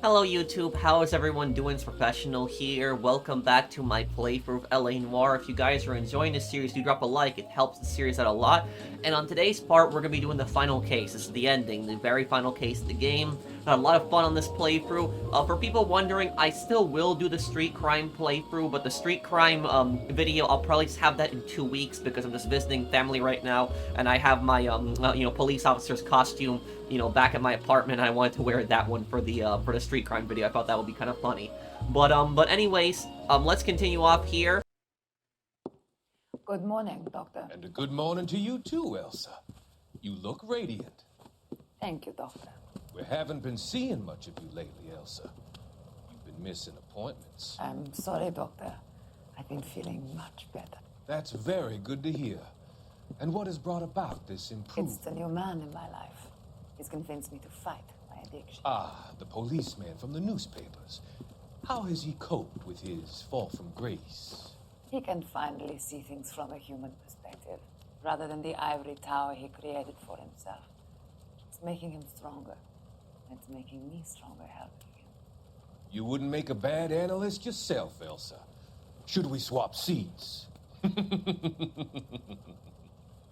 Hello YouTube, how is everyone doing? It's Professional here. Welcome back to my playthrough of LA Noire. If you guys are enjoying this series, do drop a like. It helps the series out a lot. And on today's part, we're going to be doing the final case. This is the ending, the very final case of the game. Had a lot of fun on this playthrough. For people wondering, I still will do the street crime playthrough, but the street crime video, I'll probably just have that in 2 weeks because I'm just visiting family right now, and I have my police officer's costume back at my apartment. I wanted to wear that one for the street crime video. I thought that would be kind of funny. But anyways, let's continue off here. Good morning, Doctor. And a good morning to you too, Elsa. You look radiant. Thank you, Doctor. We haven't been seeing much of you lately, Elsa. You've been missing appointments. I'm sorry, Doctor. I've been feeling much better. That's very good to hear. And what has brought about this improvement? It's the new man in my life. He's convinced me to fight my addiction. Ah, the policeman from the newspapers. How has he coped with his fall from grace? He can finally see things from a human perspective, rather than the ivory tower he created for himself. It's making him stronger. It's making me stronger helping him. You wouldn't make a bad analyst yourself, Elsa. Should we swap seats?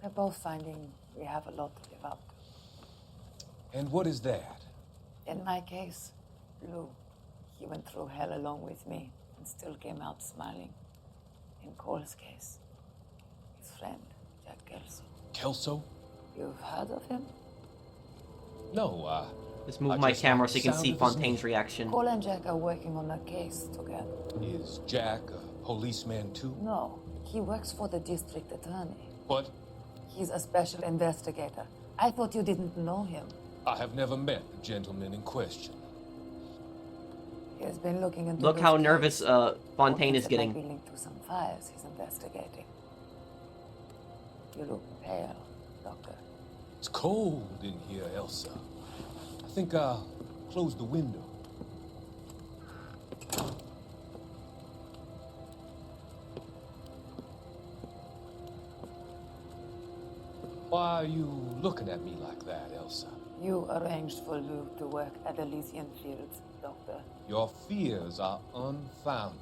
We're both finding we have a lot to live up to. And what is that? In my case, Lou. He went through hell along with me and still came out smiling. In Cole's case, his friend, Jack Kelso. Kelso? You've heard of him? No, Just move I my just camera like so the you can sound see of his Fontaine's name. reaction. Cole and Jack are working on a case together. Is Jack a policeman too? No, he works for the district attorney. What? He's a special investigator. I thought you didn't know him. I have never met the gentleman in question. He has been looking into Look this how case. nervous Fontaine is Thinks it might getting. be linked to some fires he's investigating. You look pale, Doctor. It's cold in here, Elsa. I think I'll close the window. Why are you looking at me like that, Elsa? You arranged for Lou to work at Elysian Fields, Doctor. Your fears are unfounded.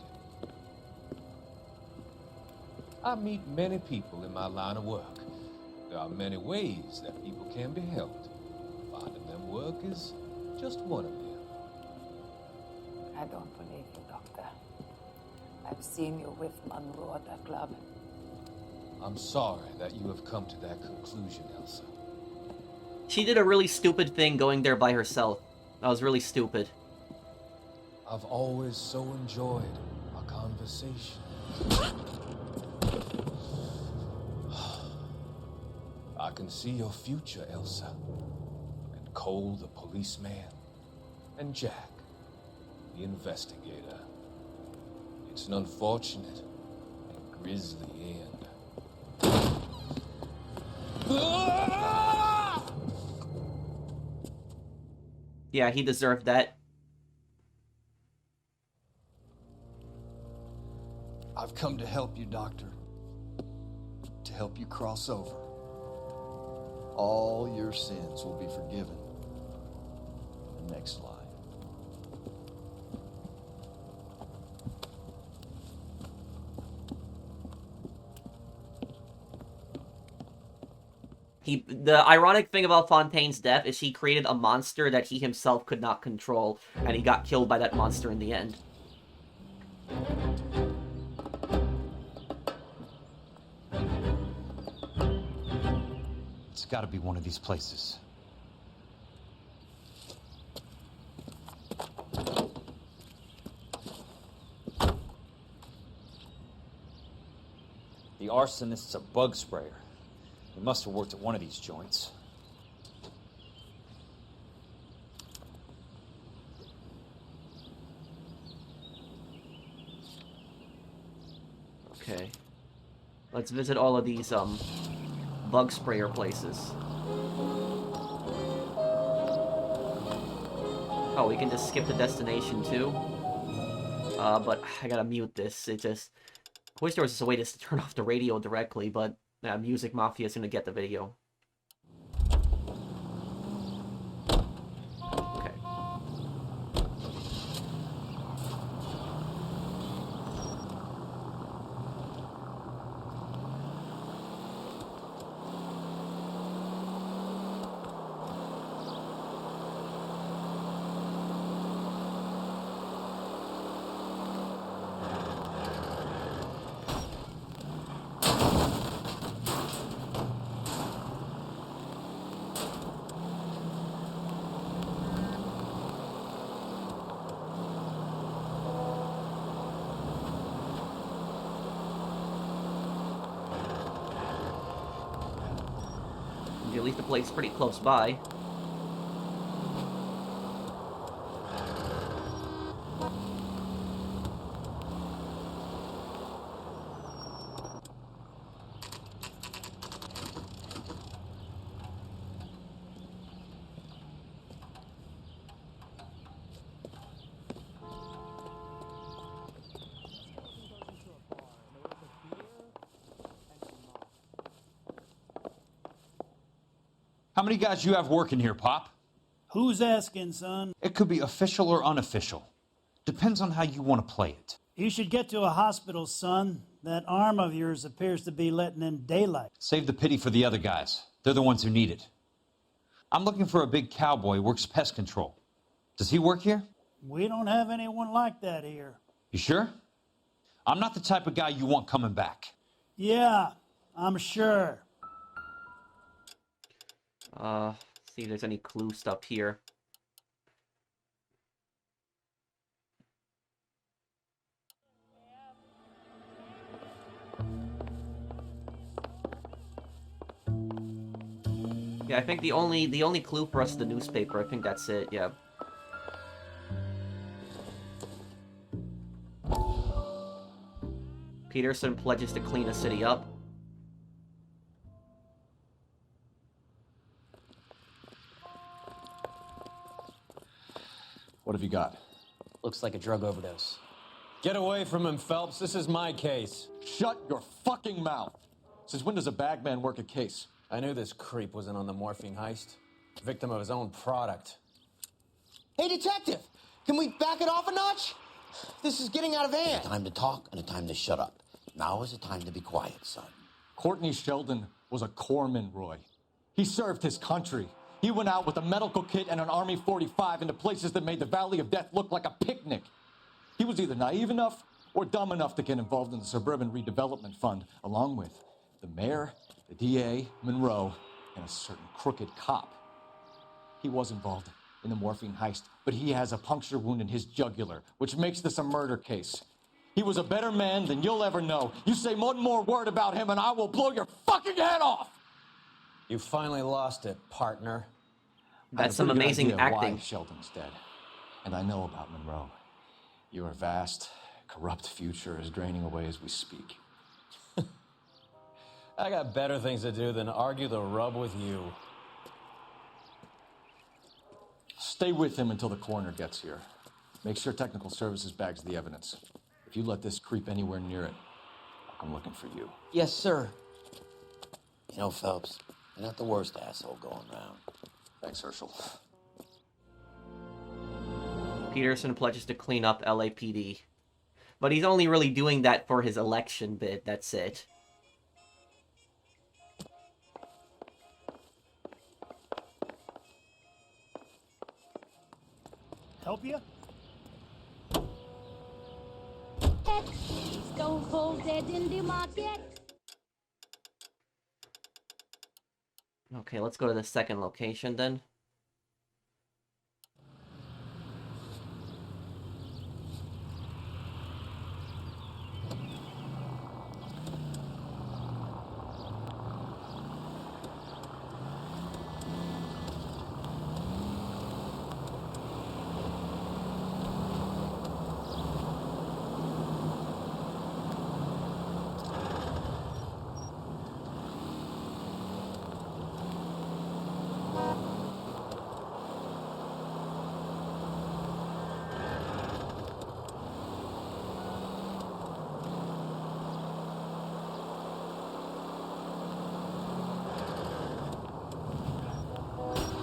I meet many people in my line of work. There are many ways that people can be helped. Finding them work is just one of them. I don't believe you, Doctor. I've seen you with Monroe at the club. I'm sorry that you have come to that conclusion, Elsa. She did a really stupid thing going there by herself. That was really stupid. I've always so enjoyed our conversation. I can see your future, Elsa. And Cole, the policeman. And Jack, the investigator. It's an unfortunate and grisly end. Yeah, he deserved that. I've come to help you, Doctor. To help you cross over. All your sins will be forgiven. The next line. The ironic thing about Fontaine's death is he created a monster that he himself could not control, and he got killed by that monster in the end. It's gotta be one of these places. The arsonist's a bug sprayer. He must have worked at one of these joints. Okay. Let's visit all of these, bug sprayer places. Oh, we can just skip the destination, too? But I gotta mute this. I wish there was just a way to turn off the radio directly, but Music Mafia is gonna get the video. Okay. At least the place is pretty close by. How many guys you have working here, Pop? Who's asking, son? It could be official or unofficial. Depends on how you want to play it. You should get to a hospital, son. That arm of yours appears to be letting in daylight. Save the pity for the other guys. They're the ones who need it. I'm looking for a big cowboy who works pest control. Does he work here? We don't have anyone like that here. You sure? I'm not the type of guy you want coming back. Yeah, I'm sure. See if there's any clue stuff here. Yeah, I think the only clue for us is the newspaper. I think that's it, yeah. Peterson pledges to clean the city up. What have you got? Looks like a drug overdose. Get away from him, Phelps. This is my case. Shut your fucking mouth. Since when does a bagman work a case? I knew this creep wasn't on the morphine heist. Victim of his own product. Hey, detective! Can we back it off a notch? This is getting out of hand. A time to talk and a time to shut up. Now is the time to be quiet, son. Courtney Sheldon was a corpsman, Roy. He served his country. He went out with a medical kit and an Army 45 into places that made the Valley of Death look like a picnic. He was either naive enough or dumb enough to get involved in the Suburban Redevelopment Fund, along with the mayor, the DA, Monroe, and a certain crooked cop. He was involved in the morphine heist, but he has a puncture wound in his jugular, which makes this a murder case. He was a better man than you'll ever know. You say one more word about him and I will blow your fucking head off! You finally lost it, partner. That's some amazing acting. Why Sheldon's dead. And I know about Monroe. Your vast, corrupt future is draining away as we speak. I got better things to do than argue the rub with you. Stay with him until the coroner gets here. Make sure technical services bags the evidence. If you let this creep anywhere near it, I'm looking for you. Yes, sir. You know, Phelps, you're not the worst asshole going round. Thanks, Herschel. Peterson pledges to clean up LAPD. But he's only really doing that for his election bid, that's it. Help you? Stone Cold dead in the market. Okay, let's go to the second location then.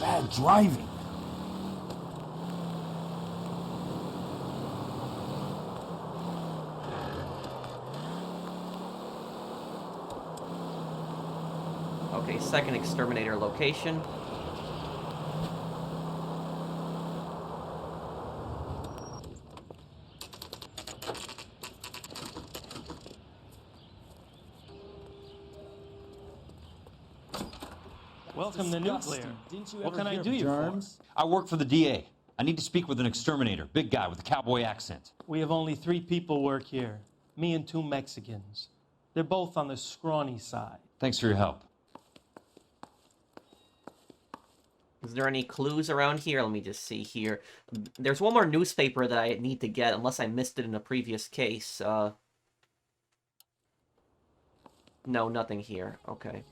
Bad driving. Okay, second exterminator location. Welcome to Nuclear. What can I do you for? I work for the DA. I need to speak with an exterminator, big guy with a cowboy accent. We have only 3 people work here. Me and 2 Mexicans. They're both on the scrawny side. Thanks for your help. Is there any clues around here? Let me just see here. There's one more newspaper that I need to get, unless I missed it in a previous case. No, nothing here. Okay.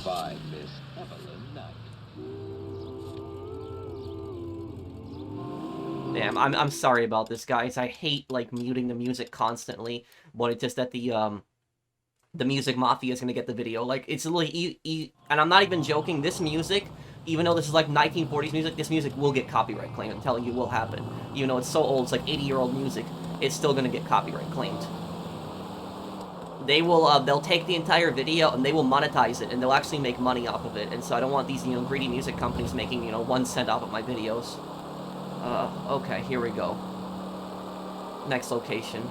By Miss Evelyn Knight. Damn, I'm sorry about this, guys. I hate, like, muting the music constantly, but it's just that the music mafia is gonna get the video. Like, it's literally, and I'm not even joking, this music, even though this is, like, 1940s music, this music will get copyright claimed. I'm telling you, will happen. Even though it's so old, it's like 80-year-old music, it's still gonna get copyright claimed. They will, they'll take the entire video, and they will monetize it, and they'll actually make money off of it, and so I don't want these, you know, greedy music companies making, you know, 1 cent off of my videos. Okay, here we go. Next location.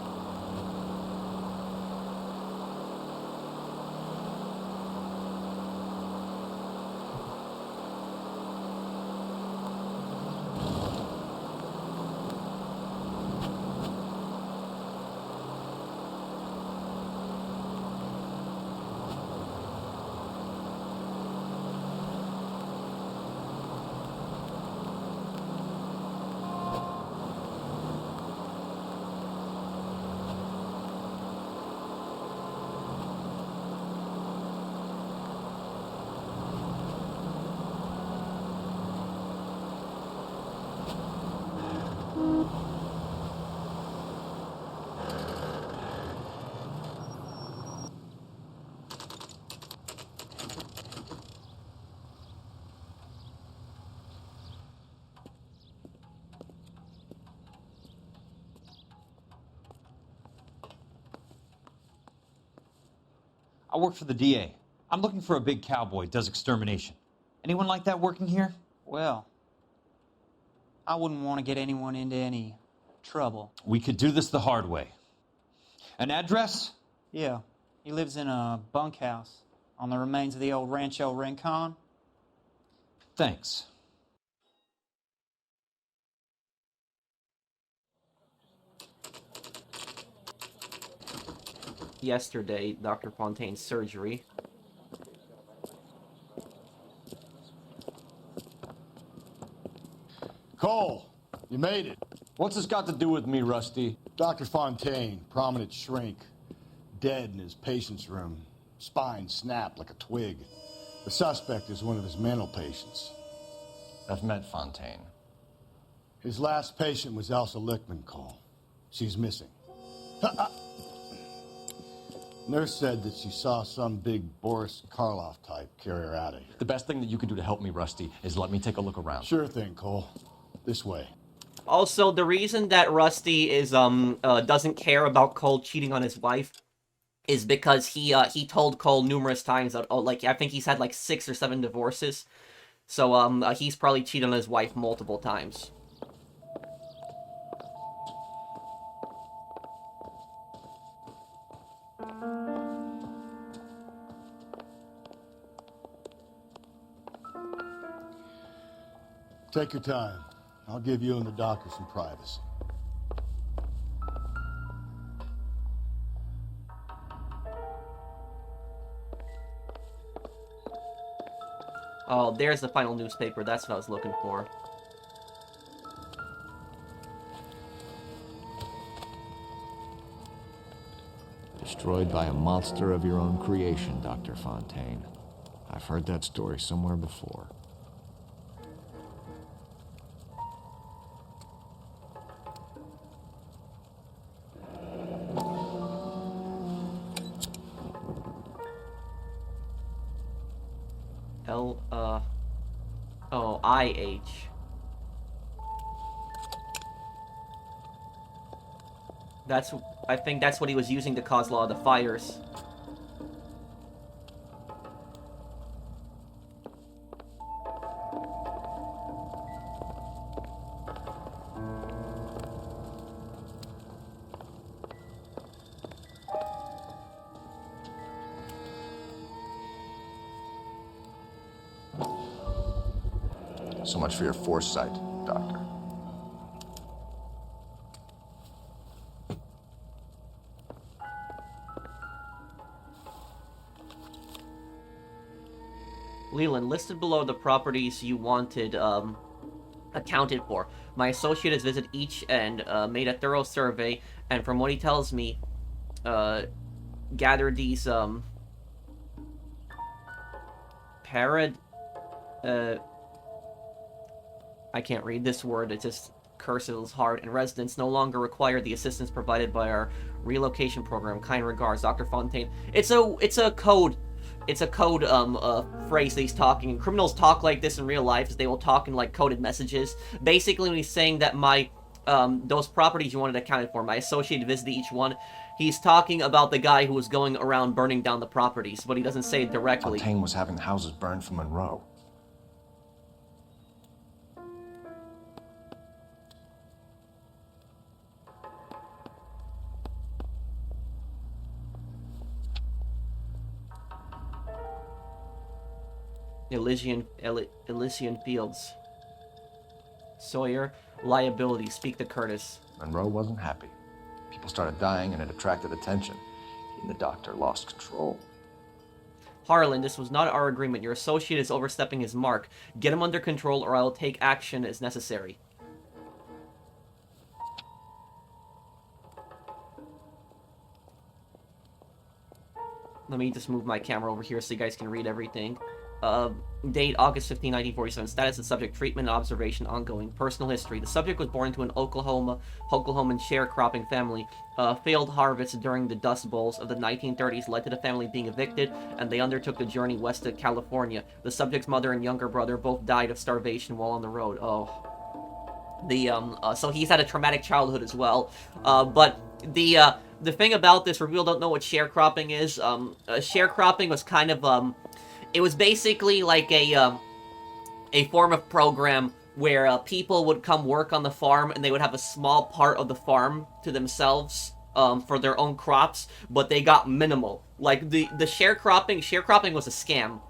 I work for the DA. I'm looking for a big cowboy, does extermination. Anyone like that working here? Well, I wouldn't want to get anyone into any trouble. We could do this the hard way. An address? Yeah, he lives in a bunkhouse on the remains of the old Rancho Rincon. Thanks. Yesterday, Dr. Fontaine's surgery. Cole, you made it. What's this got to do with me, Rusty? Dr. Fontaine, prominent shrink, dead in his patient's room. Spine snapped like a twig. The suspect is one of his mental patients. I've met Fontaine. His last patient was Elsa Lichtman, Cole. She's missing. Nurse said that she saw some big Boris Karloff type carry her out of here. The best thing that you can do to help me, Rusty, is let me take a look around. Sure thing, Cole. This way. Also, the reason that Rusty is doesn't care about Cole cheating on his wife is because he told Cole numerous times that, oh, like, I think he's had like 6 or 7 divorces. So he's probably cheated on his wife multiple times. Take your time. I'll give you and the doctor some privacy. Oh, there's the final newspaper. That's what I was looking for. Destroyed by a monster of your own creation, Dr. Fontaine. I've heard that story somewhere before. IH. I think that's what he was using to cause a lot of the fires. So much for your foresight, Doctor. Leland, listed below the properties you wanted accounted for. My associate has visited each and made a thorough survey, and from what he tells me, gathered these I can't read this word, it just cursive is hard, and residents no longer require the assistance provided by our relocation program. Kind regards, Dr. Fontaine. It's a code phrase that he's talking, and criminals talk like this in real life, as they will talk in like coded messages. Basically, when he's saying that my those properties you wanted accounted for, my associate visited each one, he's talking about the guy who was going around burning down the properties, but he doesn't say it directly. Fontaine was having houses burned for Monroe. Elysian Fields. Sawyer, liability. Speak to Curtis. Monroe wasn't happy. People started dying and it attracted attention. He and the doctor lost control. Harlan, this was not our agreement. Your associate is overstepping his mark. Get him under control or I will take action as necessary. Let me just move my camera over here so you guys can read everything. Date, August 15, 1947. Status of subject, treatment and observation ongoing. Personal history. The subject was born into an Oklahoman sharecropping family. Failed harvests during the Dust Bowls of the 1930s led to the family being evicted, and they undertook the journey west to California. The subject's mother and younger brother both died of starvation while on the road. So he's had a traumatic childhood as well. But the thing about this, for people who don't know what sharecropping is, sharecropping was kind of, it was basically like a form of program where people would come work on the farm and they would have a small part of the farm to themselves for their own crops, but they got minimal. Like the sharecropping was a scam.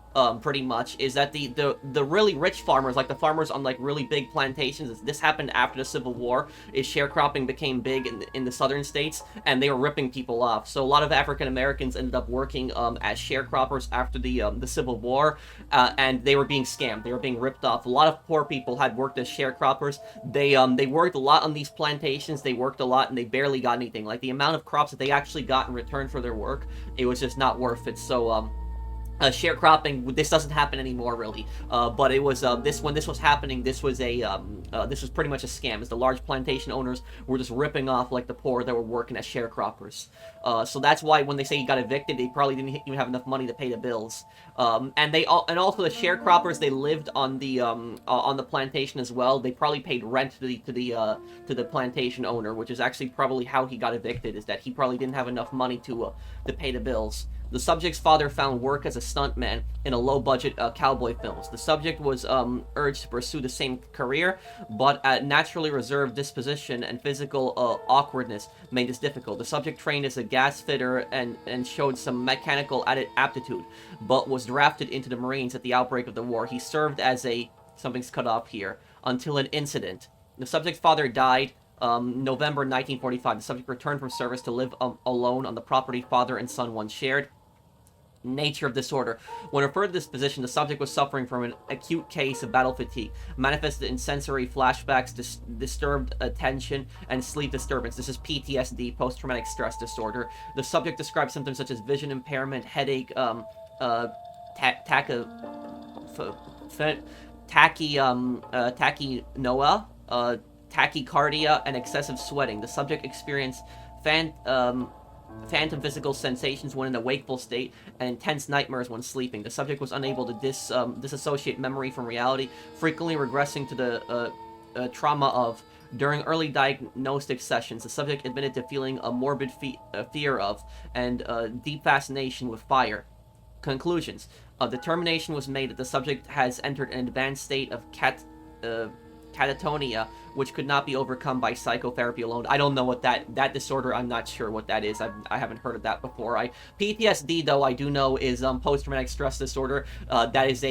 Pretty much, is that the really rich farmers, like the farmers on like really big plantations, this happened after the Civil War, is sharecropping became big in the southern states, and they were ripping people off. So a lot of African Americans ended up working as sharecroppers after the Civil War, and they were being scammed. They were being ripped off. A lot of poor people had worked as sharecroppers. They worked a lot on these plantations. They worked a lot, and they barely got anything. Like the amount of crops that they actually got in return for their work, it was just not worth it. So sharecropping, this doesn't happen anymore really, but it was when this was happening, this was pretty much a scam, as the large plantation owners were just ripping off like the poor that were working as sharecroppers. So that's why when they say he got evicted, they probably didn't even have enough money to pay the bills. And also the sharecroppers, they lived on the plantation as well. They probably paid rent to the plantation owner, which is actually probably how he got evicted, is that he probably didn't have enough money to pay the bills. The subject's father found work as a stuntman in a low-budget cowboy films. The subject was urged to pursue the same career, but a naturally reserved disposition and physical awkwardness made this difficult. The subject trained as a gas fitter and showed some mechanical aptitude, but was drafted into the Marines at the outbreak of the war. He served as something's cut off here, until an incident. The subject's father died November 1945. The subject returned from service to live alone on the property father and son once shared. Nature of disorder. When referred to this position, the subject was suffering from an acute case of battle fatigue, manifested in sensory flashbacks, disturbed attention, and sleep disturbance. This is PTSD, post-traumatic stress disorder. The subject described symptoms such as vision impairment, headache, tachycardia, and excessive sweating. The subject experienced phantom physical sensations when in a wakeful state, and intense nightmares when sleeping. The subject was unable to disassociate memory from reality, frequently regressing to the trauma of. During early diagnostic sessions, the subject admitted to feeling a morbid fear of and deep fascination with fire. Conclusions. Determination was made that the subject has entered an advanced state of catatonia, which could not be overcome by psychotherapy alone. I don't know what that disorder, I'm not sure what that is. I haven't heard of that before. PTSD, though, I do know is post-traumatic stress disorder. That is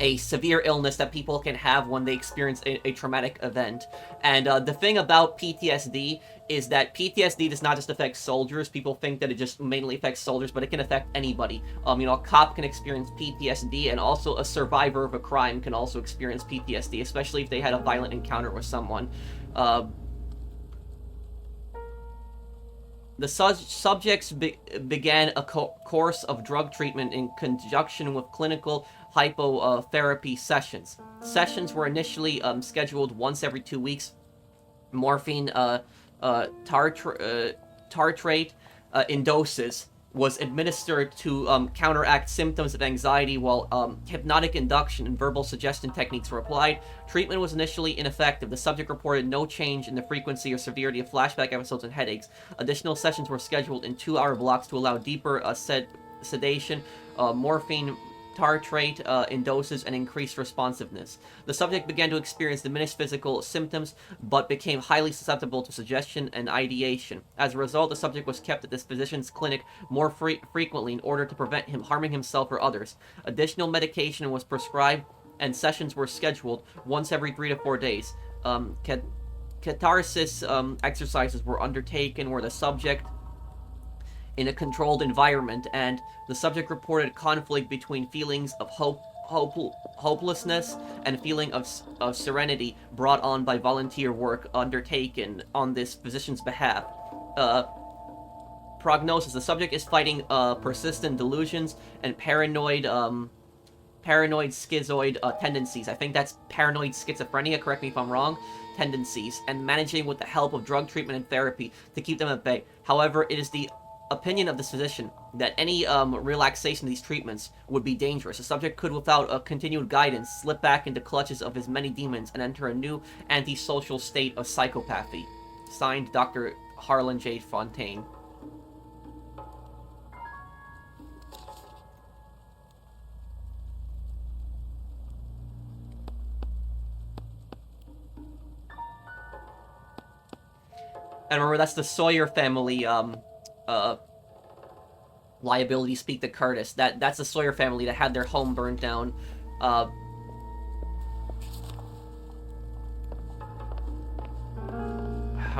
a severe illness that people can have when they experience a traumatic event. And the thing about PTSD is that PTSD does not just affect soldiers. People think that it just mainly affects soldiers, but it can affect anybody. A cop can experience PTSD, and also a survivor of a crime can also experience PTSD, especially if they had a violent encounter with someone. The subjects began a course of drug treatment in conjunction with clinical hypotherapy sessions. Sessions were initially scheduled once every 2 weeks. Morphine tartrate in doses was administered to counteract symptoms of anxiety, while hypnotic induction and verbal suggestion techniques were applied. Treatment was initially ineffective. The subject reported no change in the frequency or severity of flashback episodes and headaches. Additional sessions were scheduled in 2-hour blocks to allow deeper sedation, morphine tartrate in doses, and increased responsiveness. The subject began to experience diminished physical symptoms, but became highly susceptible to suggestion and ideation. As a result, the subject was kept at this physician's clinic more frequently in order to prevent him harming himself or others. Additional medication was prescribed, and sessions were scheduled once every 3 to 4 days. Catharsis exercises were undertaken where the subject in a controlled environment, and the subject reported conflict between feelings of hopelessness and feeling of serenity brought on by volunteer work undertaken on this physician's behalf. Prognosis: the subject is fighting persistent delusions and paranoid schizoid tendencies. I think that's paranoid schizophrenia, correct me if I'm wrong, tendencies, and managing with the help of drug treatment and therapy to keep them at bay. However, it is the opinion of this physician that any relaxation of these treatments would be dangerous. The subject could, without continued guidance, slip back into clutches of his many demons and enter a new antisocial state of psychopathy. Signed, Dr. Harlan J. Fontaine. And remember, that's the Sawyer family, liability speak to Curtis. That's the Sawyer family that had their home burned down. I'm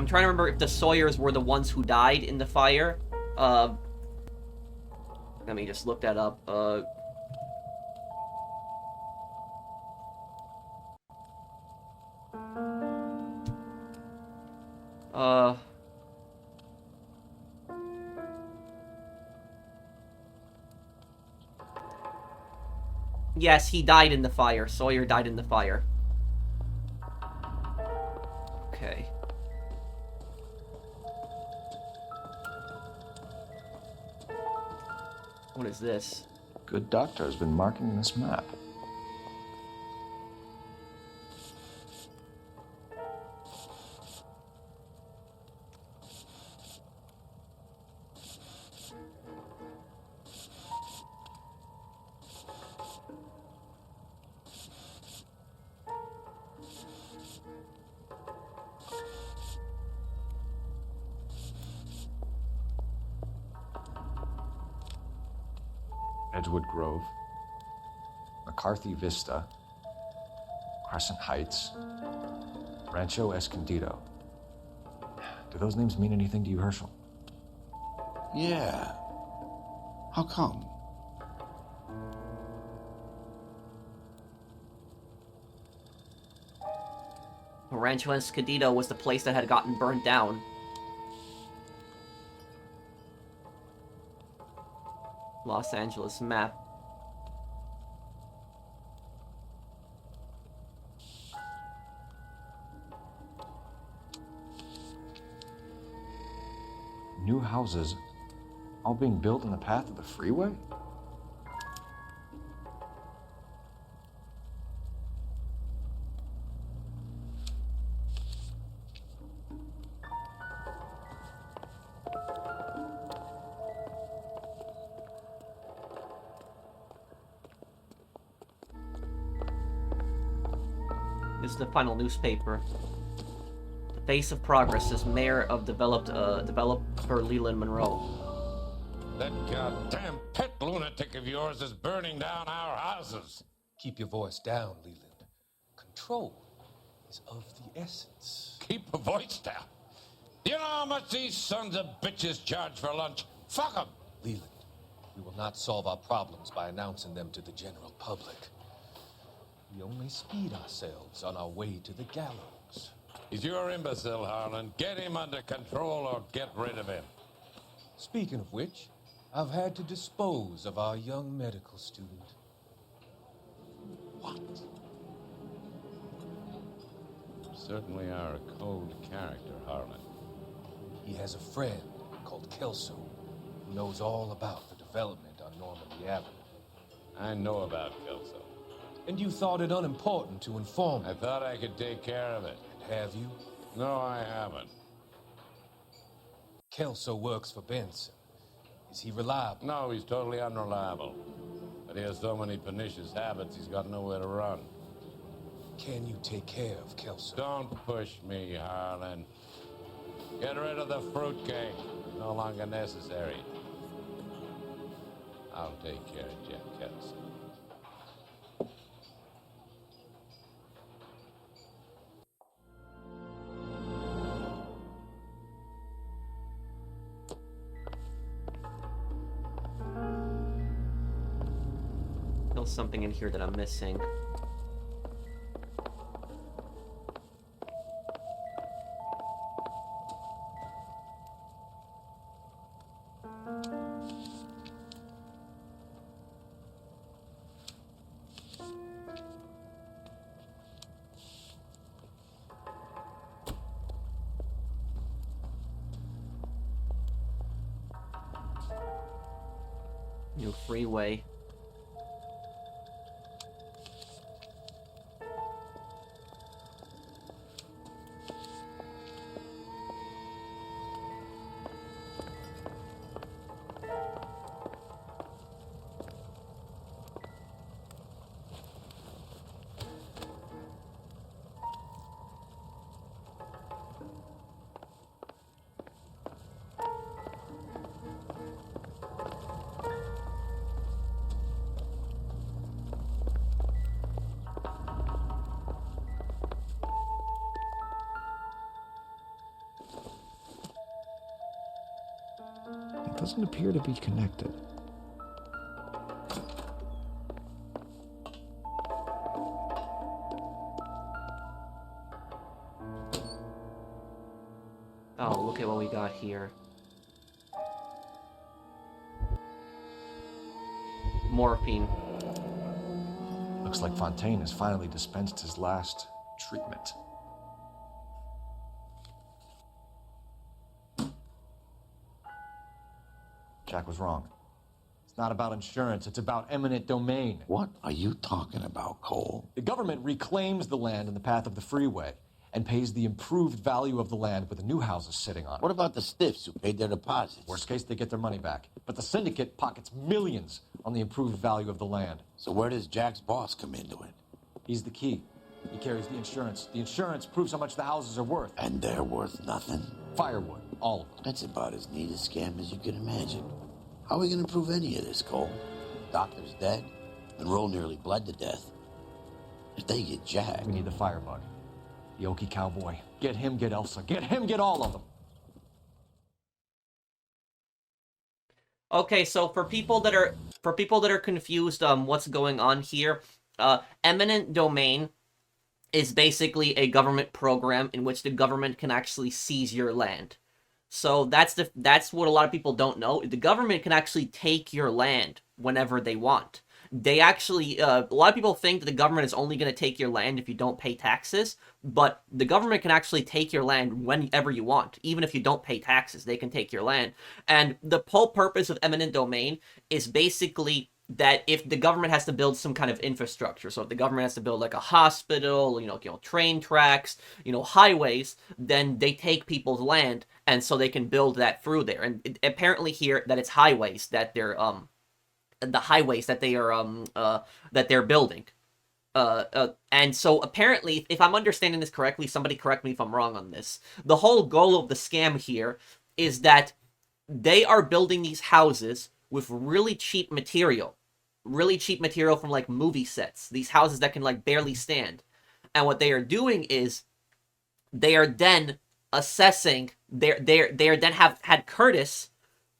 trying to remember if the Sawyers were the ones who died in the fire. Let me just look that up. Yes, he died in the fire. Sawyer died in the fire. Okay. What is this? Good doctor has been marking this map. Edgewood Grove, McCarthy Vista, Crescent Heights, Rancho Escondido. Do those names mean anything to you, Herschel? Yeah. How come? Rancho Escondido was the place that had gotten burned down. Los Angeles map. New houses, all being built in the path of the freeway? This is the final newspaper. The face of progress is mayor of developer Leland Monroe. That goddamn pet lunatic of yours is burning down our houses. Keep your voice down, Leland. Control is of the essence. Keep your voice down? You know how much these sons of bitches charge for lunch? Fuck them! Leland, we will not solve our problems by announcing them to the general public. We only speed ourselves on our way to the gallows. He's your imbecile, Harlan. Get him under control or get rid of him. Speaking of which, I've had to dispose of our young medical student. What? You certainly are a cold character, Harlan. He has a friend called Kelso who knows all about the development on Normandy Avenue. I know about Kelso. And you thought it unimportant to inform me. I thought I could take care of it. Have you? No, I haven't. Kelso works for Benson. Is he reliable? No, he's totally unreliable. But he has so many pernicious habits, he's got nowhere to run. Can you take care of Kelso? Don't push me, Harlan. Get rid of the fruitcake. No longer necessary. I'll take care of Jack Kelso. There's something in here that I'm missing. New freeway. It doesn't appear to be connected. Oh, look at what we got here. Morphine. Looks like Fontaine has finally dispensed his last treatment. Jack was wrong. It's not about insurance, it's about eminent domain. What are you talking about, Cole? The government reclaims the land in the path of the freeway and pays the improved value of the land with the new houses sitting on it. What about the stiffs who paid their deposits? Worst case, they get their money back. But the syndicate pockets millions on the improved value of the land. So where does Jack's boss come into it? He's the key. He carries the insurance. The insurance proves how much the houses are worth. And they're worth nothing? Firewood, all of them. That's about as neat a scam as you can imagine. How are we going to prove any of this, Cole? Doctor's dead. Monroe nearly bled to death. If they get Jack... We need the firebug. The Okie cowboy. Get him, get Elsa. Get him, get all of them. Okay, so for people that are confused what's going on here, eminent domain is basically a government program in which the government can actually seize your land. So that's what a lot of people don't know. The government can actually take your land whenever they want. They actually, a lot of people think that the government is only going to take your land if you don't pay taxes, but the government can actually take your land whenever you want. Even if you don't pay taxes, they can take your land. And the whole purpose of eminent domain is basically that if the government has to build some kind of infrastructure, so if the government has to build like a hospital, train tracks, highways, then they take people's land, and so they can build that through there. And apparently here that it's highways that they're the highways that they are that they're building. And so apparently, if I'm understanding this correctly, somebody correct me if I'm wrong on this, the whole goal of the scam here is that they are building these houses with really cheap material. really cheap material from like movie sets, these houses that can like barely stand. And what they are doing is they are then assessing, they are then have had Curtis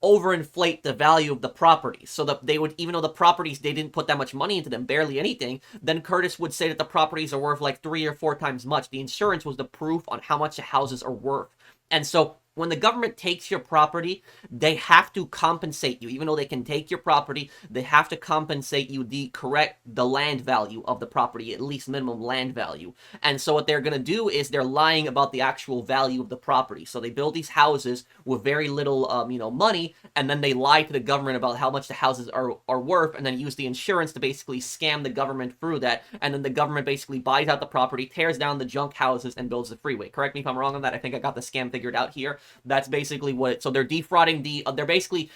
overinflate the value of the properties, so that they would, even though the properties, they didn't put that much money into them, barely anything, then Curtis would say that the properties are worth like 3 or 4 times much. The insurance was the proof on how much the houses are worth. And so when the government takes your property, they have to compensate you. Even though they can take your property, they have to compensate you the land value of the property, at least minimum land value. And so what they're going to do is they're lying about the actual value of the property. So they build these houses with very little, money, and then they lie to the government about how much the houses are worth, and then use the insurance to basically scam the government through that. And then the government basically buys out the property, tears down the junk houses, and builds the freeway. Correct me if I'm wrong on that. I think I got the scam figured out here. That's basically what. So they're defrauding they're basically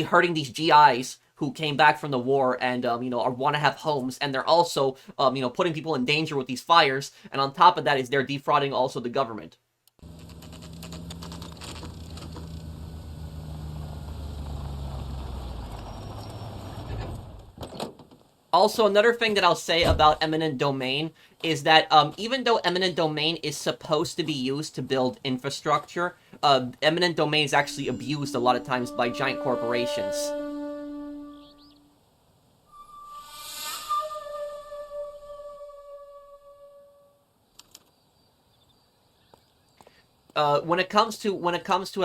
hurting these GIs who came back from the war and want to have homes, and they're also putting people in danger with these fires. And on top of that is they're defrauding also the government. Also, another thing that I'll say about eminent domain is that even though eminent domain is supposed to be used to build infrastructure, eminent domain is actually abused a lot of times by giant corporations. When it comes to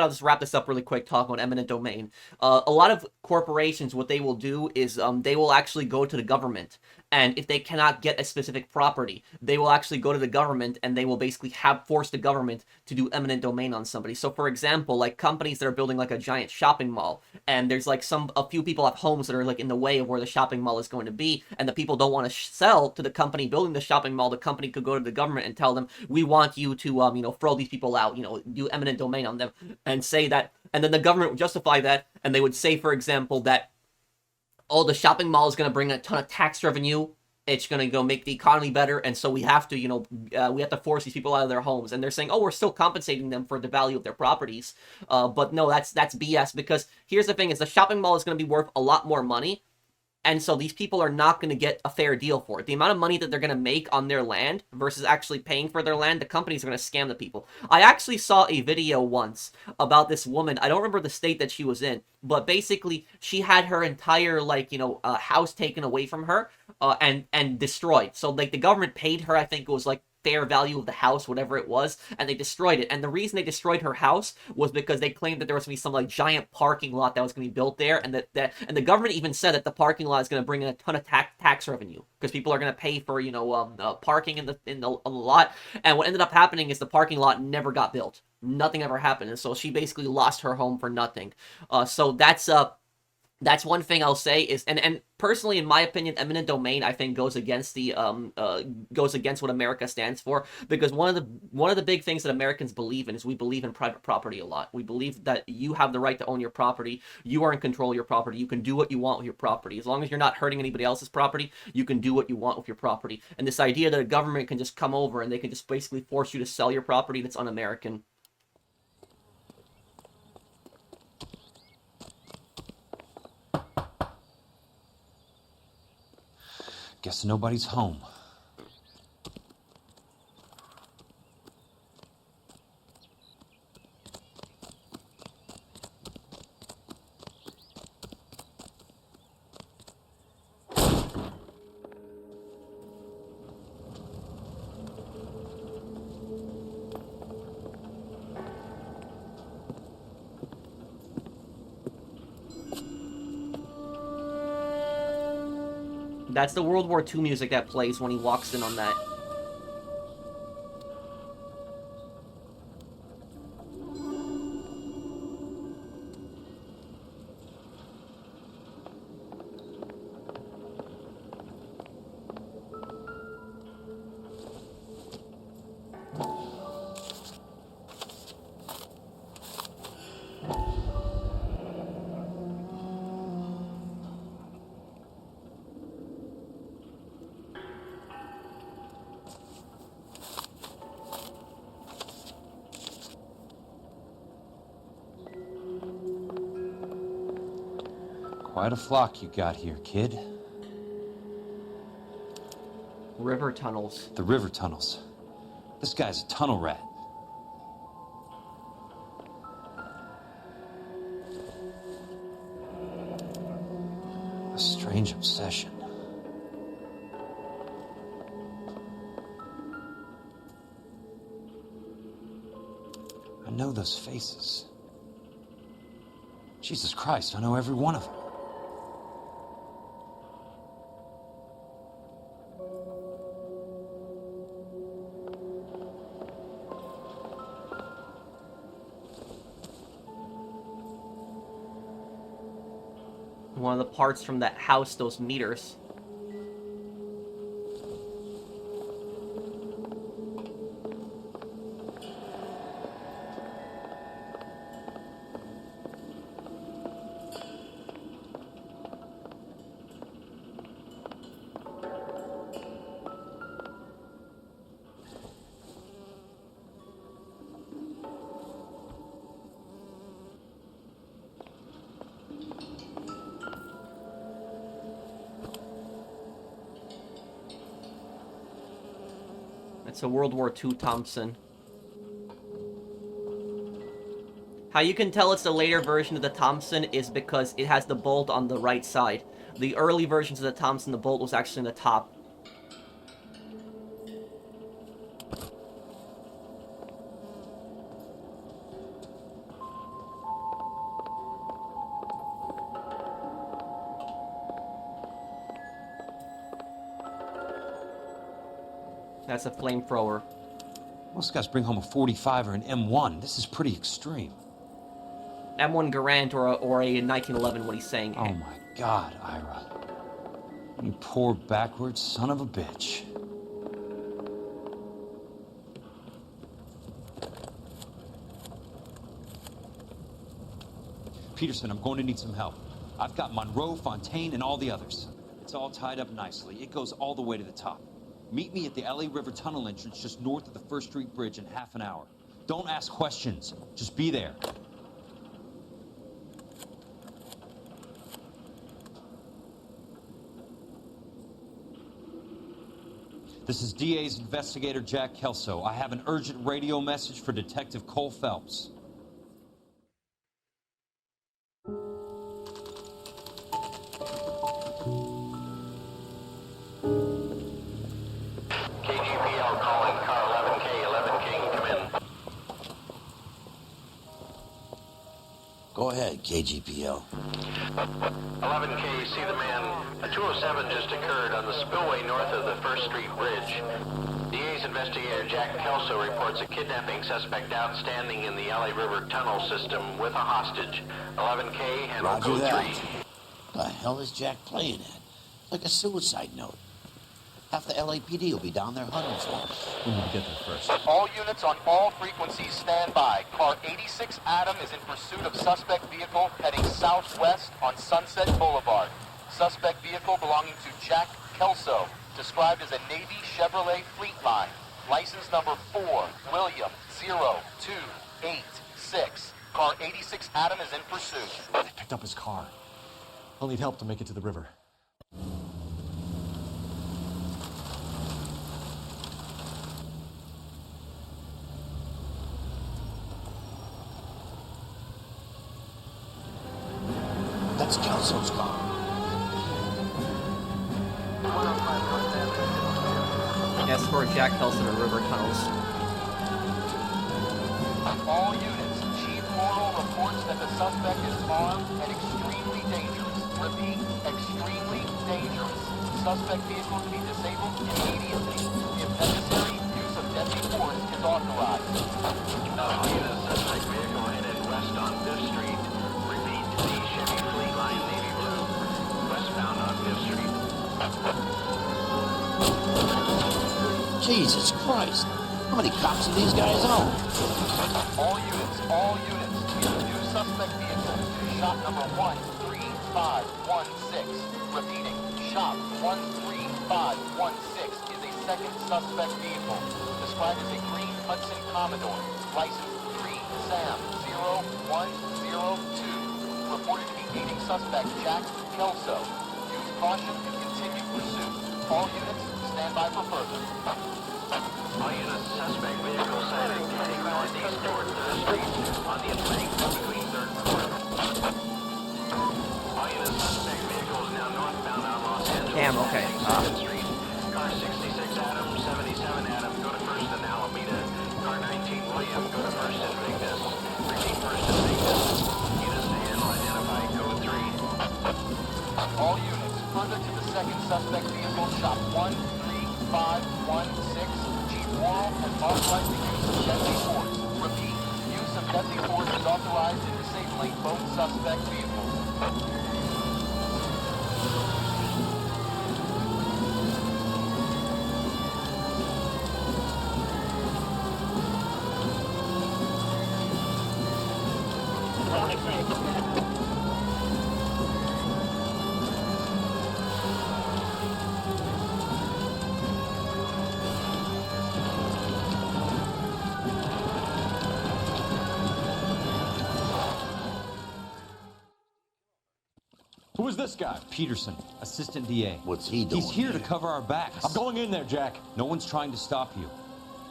I'll just wrap this up really quick, talking about eminent domain. A lot of corporations, what they will do is they will actually go to the government, and if they cannot get a specific property, they will actually go to the government, and they will basically force the government to do eminent domain on somebody. So, for example, like companies that are building like a giant shopping mall, and there's like a few people have homes that are like in the way of where the shopping mall is going to be, and the people don't want to sell to the company building the shopping mall. The company could go to the government and tell them, we want you to throw these people out, do eminent domain on them, and say that, and then the government would justify that, and they would say, for example, that, oh, the shopping mall is going to bring a ton of tax revenue, it's going to go make the economy better, and so we have to, we have to force these people out of their homes. And they're saying, oh, we're still compensating them for the value of their properties. But no, that's BS, because here's the thing, is the shopping mall is going to be worth a lot more money, and so these people are not going to get a fair deal for it. The amount of money that they're going to make on their land versus actually paying for their land, the companies are going to scam the people. I actually saw a video once about this woman. I don't remember the state that she was in, but basically she had her entire house taken away from her and destroyed. So like the government paid her, I think it was like fair value of the house, whatever it was, and they destroyed it. And the reason they destroyed her house was because they claimed that there was going to be some like giant parking lot that was going to be built there, and and the government even said that the parking lot is going to bring in a ton of tax revenue because people are going to pay for parking in the lot. And what ended up happening is the parking lot never got built. Nothing ever happened, and so she basically lost her home for nothing. So that's one thing I'll say is, and personally, in my opinion, eminent domain, I think, goes against what America stands for, because one of the big things that Americans believe in is we believe in private property a lot. We believe that you have the right to own your property. You are in control of your property. You can do what you want with your property. As long as you're not hurting anybody else's property, you can do what you want with your property. And this idea that a government can just come over and they can just basically force you to sell your property, that's un-American. Guess nobody's home. That's the World War II music that plays when he walks in on that. Quite a flock you got here, kid. River tunnels. The river tunnels. This guy's a tunnel rat. A strange obsession. I know those faces. Jesus Christ, I know every one of them. One of the parts from that house, those meters. It's a World War II Thompson. How you can tell it's the later version of the Thompson is because it has the bolt on the right side. The early versions of the Thompson, the bolt was actually in the top. That's a flamethrower. Most guys bring home a 45 or an M1. This is pretty extreme. M1 Garand or a 1911, what he's saying. Oh my God, Ira. You poor backwards son of a bitch. Peterson, I'm going to need some help. I've got Monroe, Fontaine, and all the others. It's all tied up nicely. It goes all the way to the top. Meet me at the LA River Tunnel entrance just north of the First Street Bridge in half an hour. Don't ask questions. Just be there. This is DA's investigator Jack Kelso. I have an urgent radio message for Detective Cole Phelps. KGPL calling car 11K, 11K, come in. Go ahead, KGPL. 11K, see the man. A 207 just occurred on the spillway north of the First Street Bridge. DA's investigator Jack Kelso reports a kidnapping suspect outstanding in the LA River tunnel system with a hostage. 11K, handle Roger code that. 3. What the hell is Jack playing at? Like a suicide note. Half the LAPD will be down there hunting for him. We need to get there first. All units on all frequencies stand by. Car 86 Adam is in pursuit of suspect vehicle heading southwest on Sunset Boulevard. Suspect vehicle belonging to Jack Kelso, described as a Navy Chevrolet Fleetline. License number 4, William 0286. Car 86 Adam is in pursuit. They picked up his car. I'll need help to make it to the river. That's Kelso's car. Yes, for Jack Kelso to river tunnels. All units, Chief Morrill reports that the suspect is armed and extremely dangerous. Repeat, extremely dangerous. Suspect vehicle to be disabled immediately. If necessary, use of deadly force is authorized. Unit suspect vehicle headed west on 5th Street. Repeat, the Chevy Fleetline Navy Blue. Westbound on 5th Street. Jesus Christ. How many cops do these guys own? All units, we have a new suspect vehicle. Shop number 13516. Repeating, shop 13516 is a second suspect vehicle, described as a green Hudson Commodore, license 3 Sam 0102. Reported to be aiding suspect Jack Kelso. Use caution and continue pursuit. All units, stand by for further. All units, suspect vehicle sighted heading northeast toward 3rd Street on the embankment between 3rd and 4th. All units, suspect vehicle is now northbound on Los Angeles. Damn, okay. 2nd Street. Car 66 Adam, 77 Adam, go to 1st and Alameda. Car 19 William, go to 1st and Vignes. Repeat 1st and Vignes. Units to handle identify code 3. All units, further to the second suspect vehicle, shop 13516, Chief Worrell has authorized the use of deadly force. Repeat, use of deadly force is authorized in disabling both suspect vehicles. Who is this guy? Peterson, assistant DA. What's he doing? He's here to cover our backs. I'm going in there, Jack. No one's trying to stop you.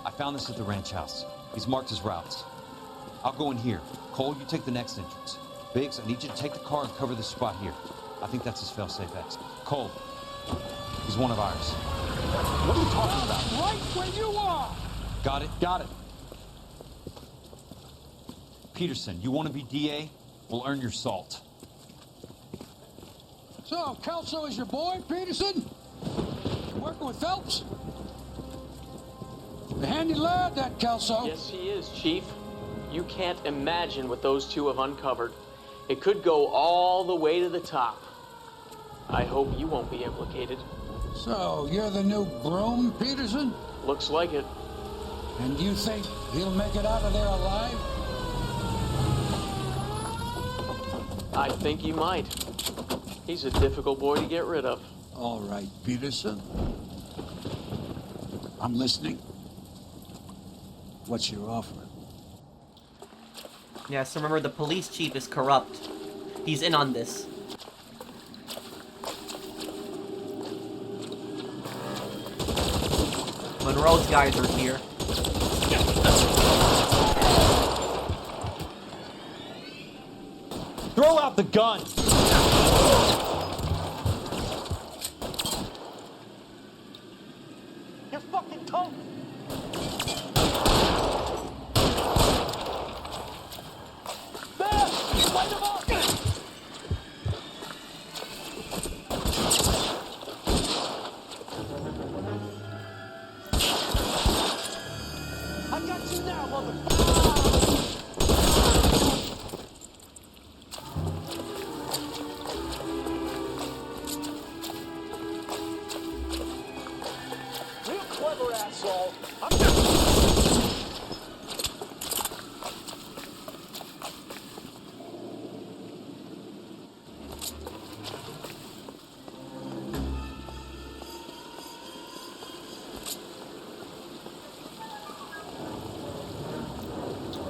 I found this at the ranch house. He's marked his routes. I'll go in here. Cole, you take the next entrance. Biggs, I need you to take the car and cover this spot here. I think that's his fail-safe exit. Cole, he's one of ours. What are you talking about? Right where you are! Got it? Got it. Peterson, you want to be DA? We'll earn your salt. So, Kelso is your boy, Peterson? You working with Phelps? A handy lad, that Kelso. Yes, he is, Chief. You can't imagine what those two have uncovered. It could go all the way to the top. I hope you won't be implicated. So, you're the new broom, Peterson? Looks like it. And you think he'll make it out of there alive? I think he might. He's a difficult boy to get rid of. All right, Peterson. I'm listening. What's your offer? Yeah, so remember, the police chief is corrupt. He's in on this. Monroe's guys are here. Throw out the gun! You're fucking toast! There! Light him up! I got you now, motherfucker! Real clever, asshole.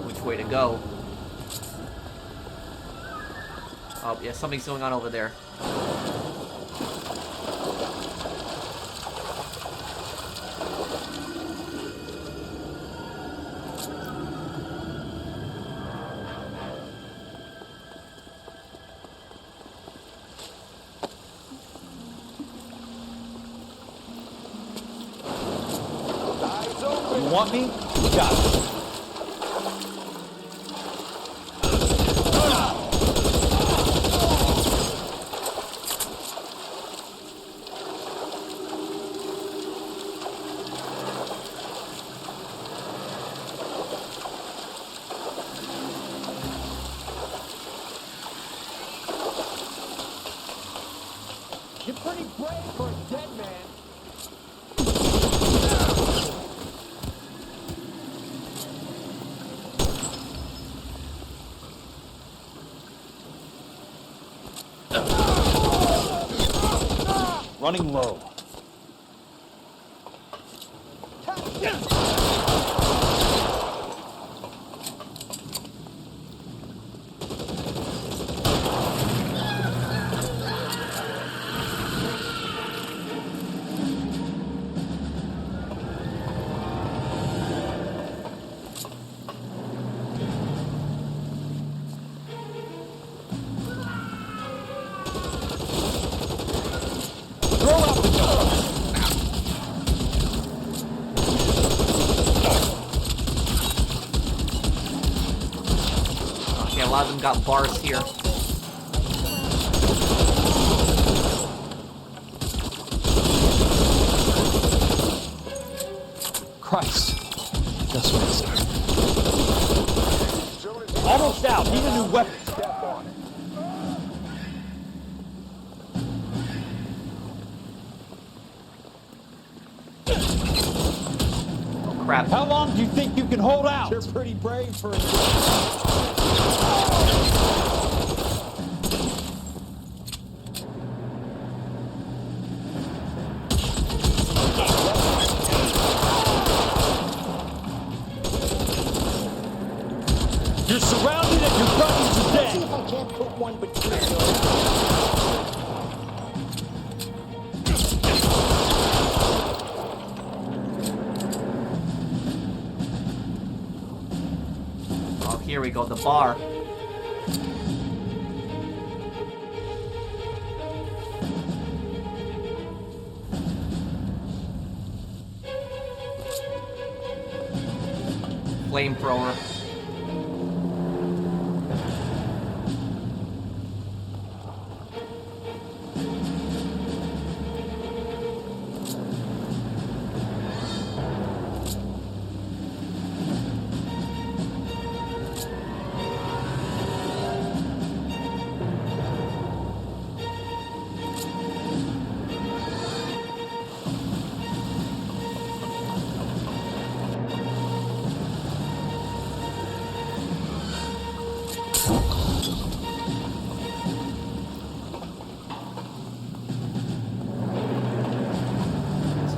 Which way to go? Oh, yeah, something's going on over there. You want me? You got it. You're pretty brave for a dead man. Running low. even got bars here. Christ. Just missed. Almost out. Need a new weapon. Oh, crap. How long do you think you can hold out? You're pretty brave for a... You're surrounded and your buddies are dead. See if I can't put one between you. Oh, here we go, the bar. Flamethrower.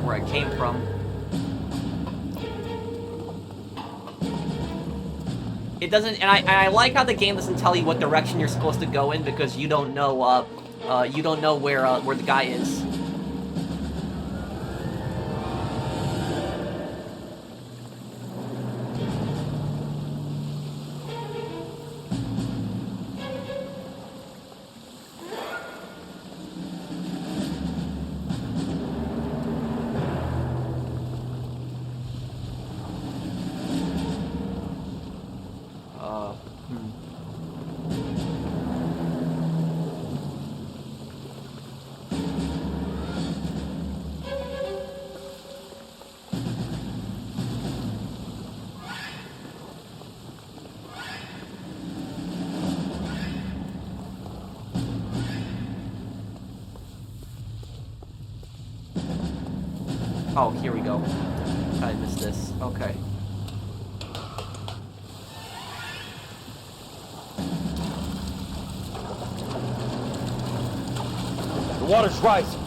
Where I came from. It doesn't, and I like how the game doesn't tell you what direction you're supposed to go in because you don't know where the guy is. Oh, here we go. I missed this. Okay. The water's rising.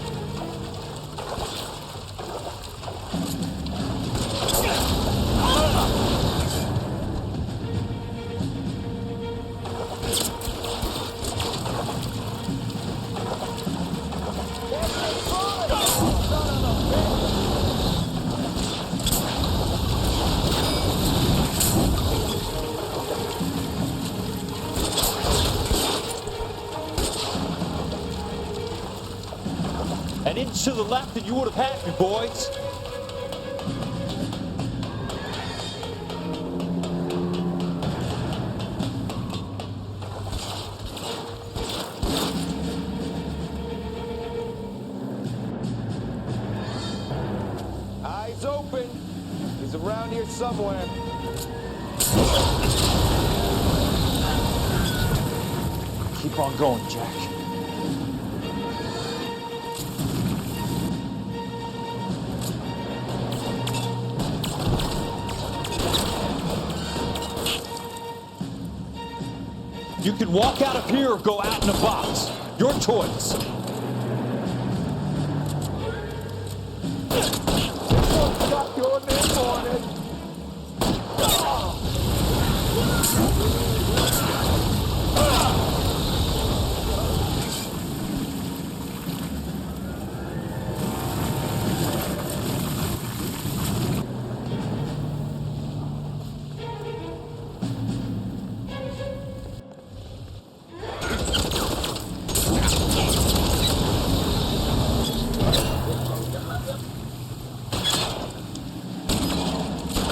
An inch to the left and you would have had me, boys. Eyes open. He's around here somewhere. Keep on going, Jack. You can walk out of here or go out in a box. Your choice. Got your name on it.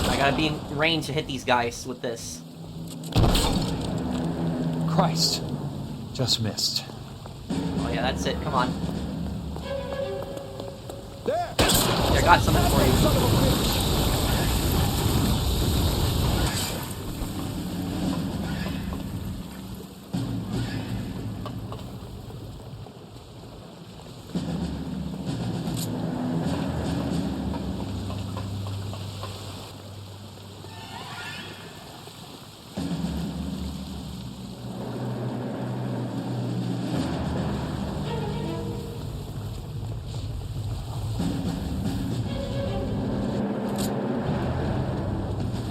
I gotta be in range to hit these guys with this. Christ. Just missed. Oh yeah, that's it. Come on. There, I got something for you.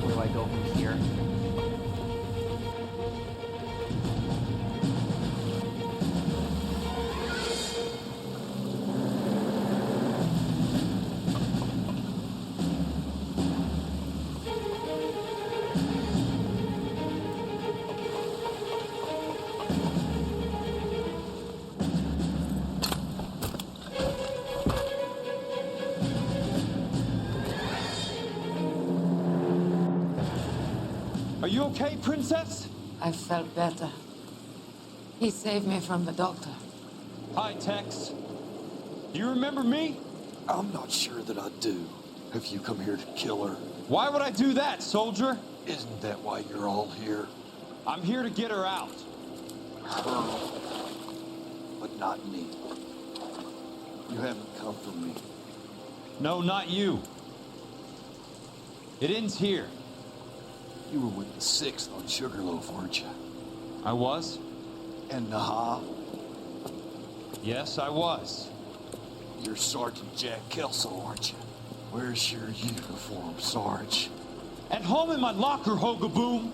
Where do I go from here? Are you okay, Princess? I felt better. He saved me from the doctor. Hi, Tex. Do you remember me? I'm not sure that I do. Have you come here to kill her? Why would I do that, soldier? Isn't that why you're all here? I'm here to get her out. Her. But not me. You haven't come for me. No, not you. It ends here. You were with the 6th on Sugarloaf, weren't you? I was? And Naha? Yes, I was. You're Sergeant Jack Kelso, aren't you? Where's your uniform, Sarge? At home in my locker, Hogaboom.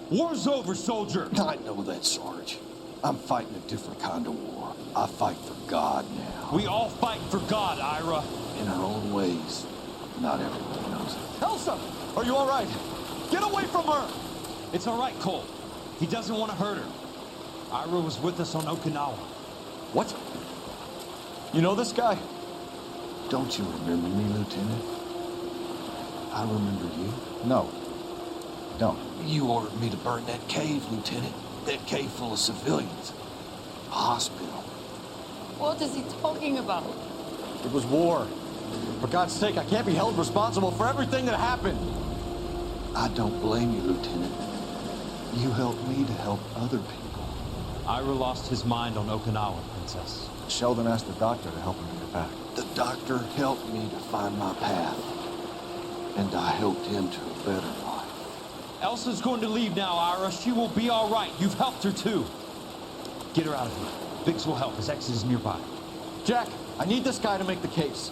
War's over, soldier. I know that, Sarge. I'm fighting a different kind of war. I fight for God now. We all fight for God, Ira. In our own ways. Not everyone knows it. Elsa! Are you all right? Get away from her! It's all right, Cole. He doesn't want to hurt her. Ira was with us on Okinawa. What? You know this guy? Don't you remember me, Lieutenant? I remember you. No. Don't. You ordered me to burn that cave, Lieutenant. That cave full of civilians. A hospital. What is he talking about? It was war. For God's sake, I can't be held responsible for everything that happened. I don't blame you, Lieutenant. You helped me to help other people. Ira lost his mind on Okinawa, Princess. Sheldon asked the doctor to help him get back. The doctor helped me to find my path. And I helped him to a better life. Elsa's going to leave now, Ira. She will be all right. You've helped her, too. Get her out of here. Biggs will help. His exit is nearby. Jack, I need this guy to make the case.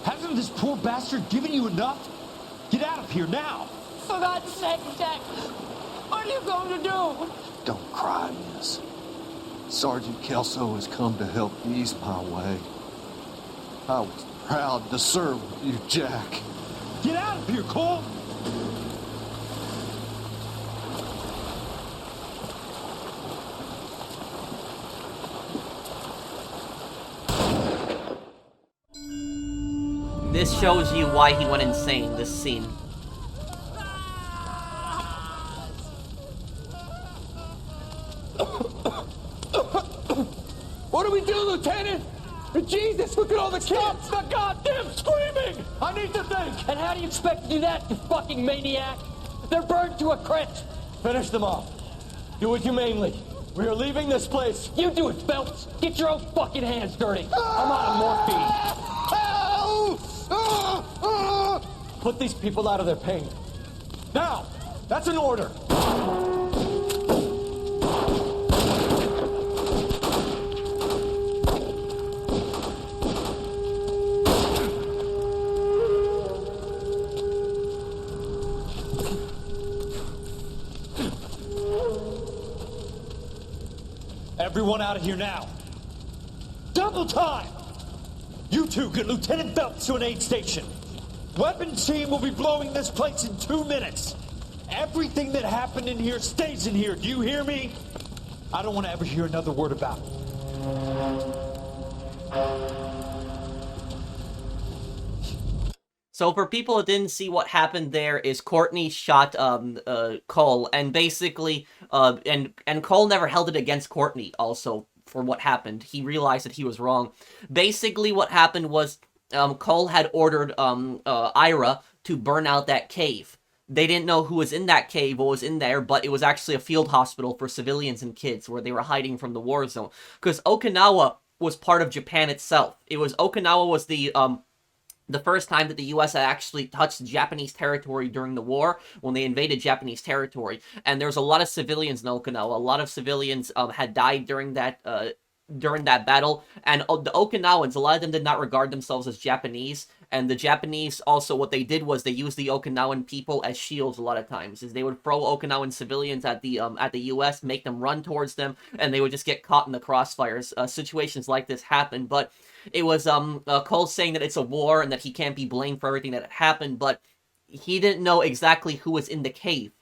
Hasn't this poor bastard given you enough? Get out of here now. For God's sake, Jack, what are you going to do? Don't cry, miss. Sergeant Kelso has come to help ease my way. I was proud to serve with you, Jack. Get out of here, Cole! This shows you why he went insane, this scene. What do we do, Lieutenant? Jesus, look at all the kids! Stop the goddamn screaming! I need to think! And how do you expect to do that, you fucking maniac? They're burned to a crisp! Finish them off. Do it humanely. We are leaving this place. You do it, Phelps! Get your own fucking hands dirty! I'm out of morphine! Put these people out of their pain. Now! That's an order! Everyone out of here now. Double time! You two get Lieutenant Phelps to an aid station. Weapons team will be blowing this place in 2 minutes. Everything that happened in here stays in here. Do you hear me? I don't want to ever hear another word about it. So for people that didn't see what happened there is Courtney shot Cole, and basically And Cole never held it against Courtney, also, for what happened. He realized that he was wrong. Basically, what happened was Cole had ordered Ira to burn out that cave. They didn't know who was in that cave, what was in there, but it was actually a field hospital for civilians and kids where they were hiding from the war zone. Because Okinawa was part of Japan itself. Okinawa was the first time that the U.S. had actually touched Japanese territory during the war, when they invaded Japanese territory. And there was a lot of civilians in Okinawa. A lot of civilians had died during that battle. And the Okinawans, a lot of them did not regard themselves as Japanese. And the Japanese also, what they did was they used the Okinawan people as shields a lot of times. Is they would throw Okinawan civilians at the U.S., make them run towards them, and they would just get caught in the crossfires. Situations like this happen, but it was Cole saying that it's a war and that he can't be blamed for everything that had happened, but he didn't know exactly who was in the cave.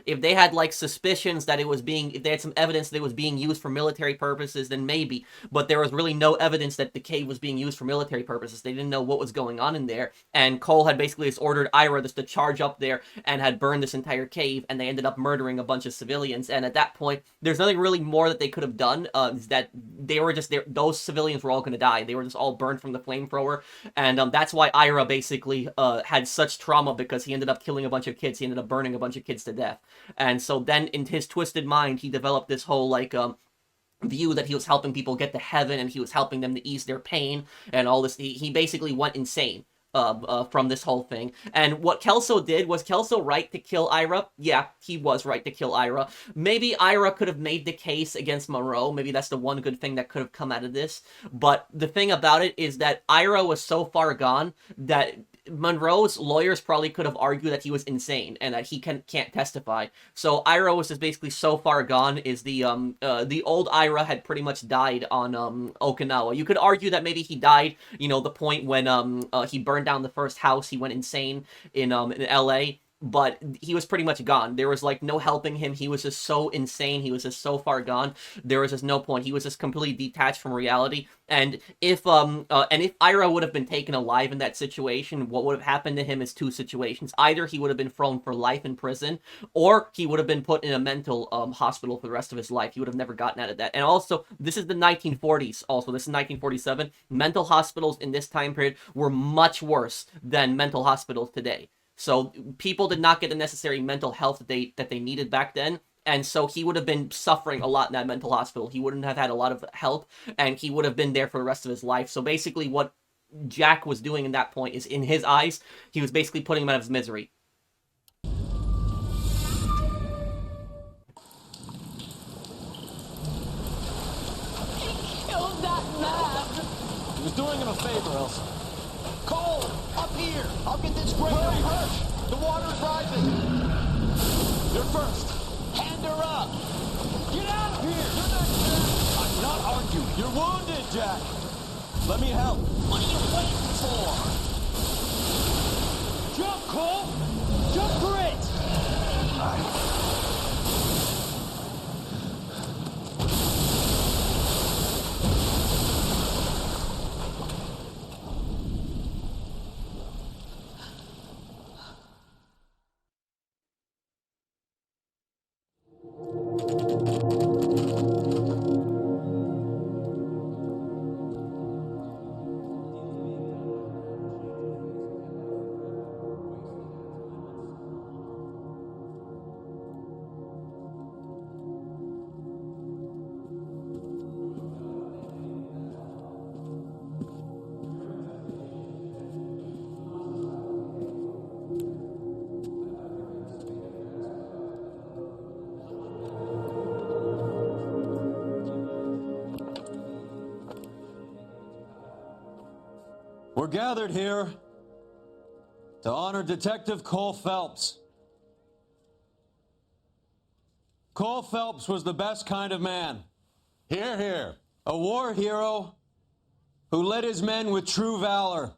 If they had, like, suspicions that if they had some evidence that it was being used for military purposes, then maybe. But there was really no evidence that the cave was being used for military purposes. They didn't know what was going on in there. And Cole had basically just ordered Ira just to charge up there and had burned this entire cave, and they ended up murdering a bunch of civilians. And at that point, there's nothing really more that they could have done. That they were just there. Those civilians were all going to die. They were just all burned from the flamethrower. And that's why Ira basically had such trauma, because he ended up killing a bunch of kids. He ended up burning a bunch of kids to death. And so then in his twisted mind, he developed this whole, like, view that he was helping people get to heaven and he was helping them to ease their pain and all this. He basically went insane from this whole thing. And what Kelso did, was Kelso right to kill Ira? Yeah, he was right to kill Ira. Maybe Ira could have made the case against Monroe. Maybe that's the one good thing that could have come out of this. But the thing about it is that Ira was so far gone that Monroe's lawyers probably could have argued that he was insane and that he can't testify. So Ira was just basically so far gone. Is the old Ira had pretty much died on Okinawa. You could argue that maybe he died, the point when he burned down the first house. He went insane in LA. But he was pretty much gone. There was, like, no helping him. He was just so insane. He was just so far gone. There was just no point. He was just completely detached from reality. And if Ira would have been taken alive in that situation, what would have happened to him is two situations. Either he would have been thrown for life in prison, or he would have been put in a mental hospital for the rest of his life. He would have never gotten out of that. And also, this is the 1940s. Also, this is 1947. Mental hospitals in this time period were much worse than mental hospitals today. So people did not get the necessary mental health that they needed back then. And so he would have been suffering a lot in that mental hospital. He wouldn't have had a lot of help, and he would have been there for the rest of his life. So basically what Jack was doing in that point is, in his eyes, he was basically putting him out of his misery. Killed that man! He was doing him a favor, Elsa. Cole, up here! I'll get this great rush! The water is rising! You're first! Hand her up! Get out of here! You're not Jack! I'm not arguing. You're wounded, Jack! Let me help. What are you waiting for? Jump, Cole! Jump for it! We're gathered here to honor Detective Cole Phelps. Cole Phelps was the best kind of man. Hear, hear. A war hero who led his men with true valor.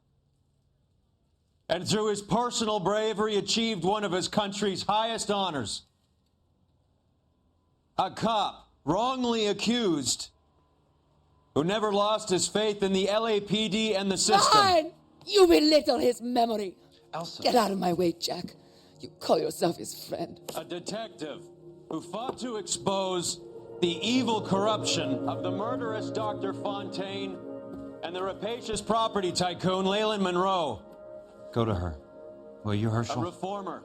And through his personal bravery achieved one of his country's highest honors. A cop wrongly accused who never lost his faith in the LAPD and the system. Fine! You belittle his memory. Elsa. Get out of my way, Jack. You call yourself his friend. A detective. who fought to expose the evil corruption of the murderous Dr. Fontaine and the rapacious property tycoon Leyland Monroe. Go to her. Will you, Herschel? A reformer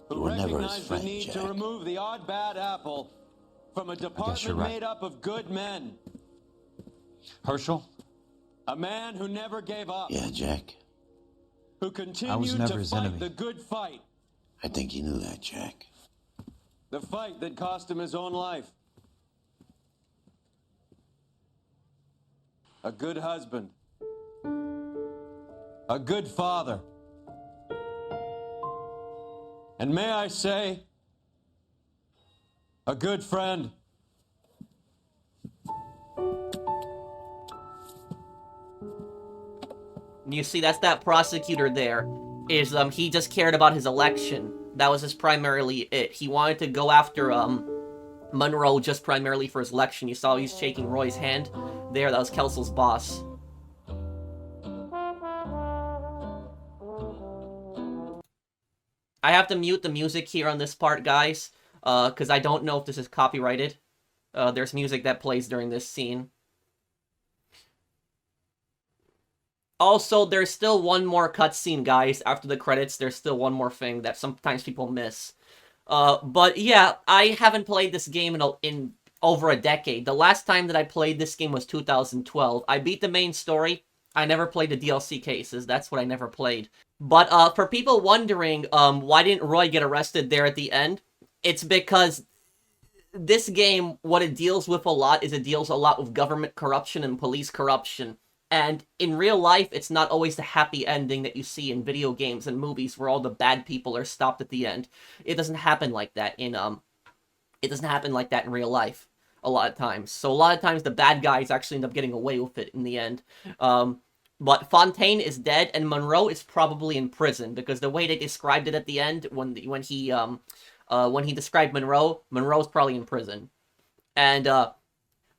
who recognized the need to remove the odd bad apple from a department made up of good men. Herschel? A man who never gave up. Yeah, Jack. Who continued to fight the good fight. I think you knew that, Jack. The fight that cost him his own life. A good husband. A good father. And may I say, a good friend. You see, that's that prosecutor there. He just cared about his election. That was his primarily it. He wanted to go after, Monroe just primarily for his election. You saw he's shaking Roy's hand there. That was Kelso's boss. I have to mute the music here on this part, guys, because I don't know if this is copyrighted. There's music that plays during this scene. Also, there's still one more cutscene, guys. After the credits, there's still one more thing that sometimes people miss. But yeah, I haven't played this game in over a decade. The last time that I played this game was 2012. I beat the main story. I never played the DLC cases. That's what I never played. But for people wondering, why didn't Roy get arrested there at the end? It's because this game, what it deals with a lot is it deals a lot with government corruption and police corruption. And in real life, it's not always the happy ending that you see in video games and movies where all the bad people are stopped at the end. It doesn't happen like that in real life a lot of times. So a lot of times the bad guys actually end up getting away with it in the end. But Fontaine is dead and Monroe is probably in prison because the way they described it at the end when he described Monroe's probably in prison. And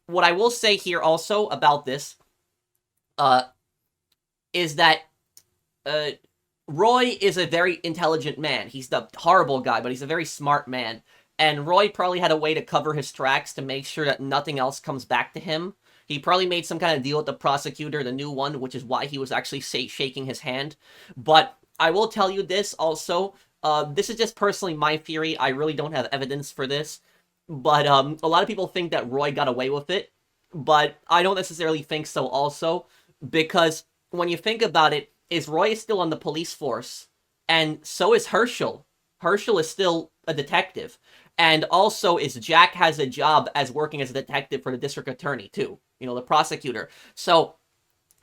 what I will say here also about this is that Roy is a very intelligent man. He's the horrible guy, but he's a very smart man. And Roy probably had a way to cover his tracks to make sure that nothing else comes back to him. He probably made some kind of deal with the prosecutor, the new one, which is why he was actually shaking his hand. But I will tell you this also. This is just personally my theory. I really don't have evidence for this. But a lot of people think that Roy got away with it. But I don't necessarily think so also. Because when you think about it, Roy is still on the police force. And so is Herschel. Herschel is still a detective. And also is Jack has a job as working as a detective for the district attorney too. You know, the prosecutor. So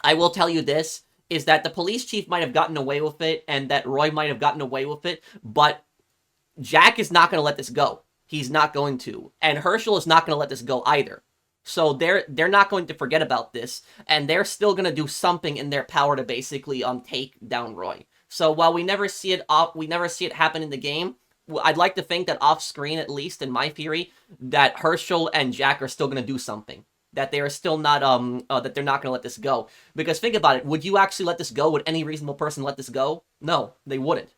I will tell you this, is that the police chief might have gotten away with it and that Roy might have gotten away with it. But Jack is not going to let this go. He's not going to. And Herschel is not going to let this go either. So they're not going to forget about this, and they're still going to do something in their power to basically take down Roy. So while we never see it happen in the game, I'd like to think that off screen, at least in my theory, that Herschel and Jack are still going to do something. That they are still not that they're not going to let this go. Because think about it, would you actually let this go? Would any reasonable person let this go? No, they wouldn't.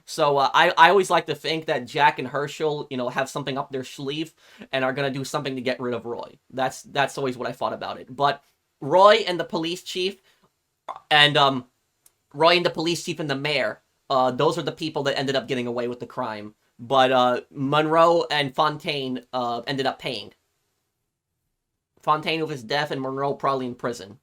So I always like to think that Jack and Herschel, have something up their sleeve and are going to do something to get rid of Roy. That's always what I thought about it. But Roy and the police chief and the mayor, those are the people that ended up getting away with the crime. But Monroe and Fontaine ended up paying. Fontaine with his death and Monroe probably in prison.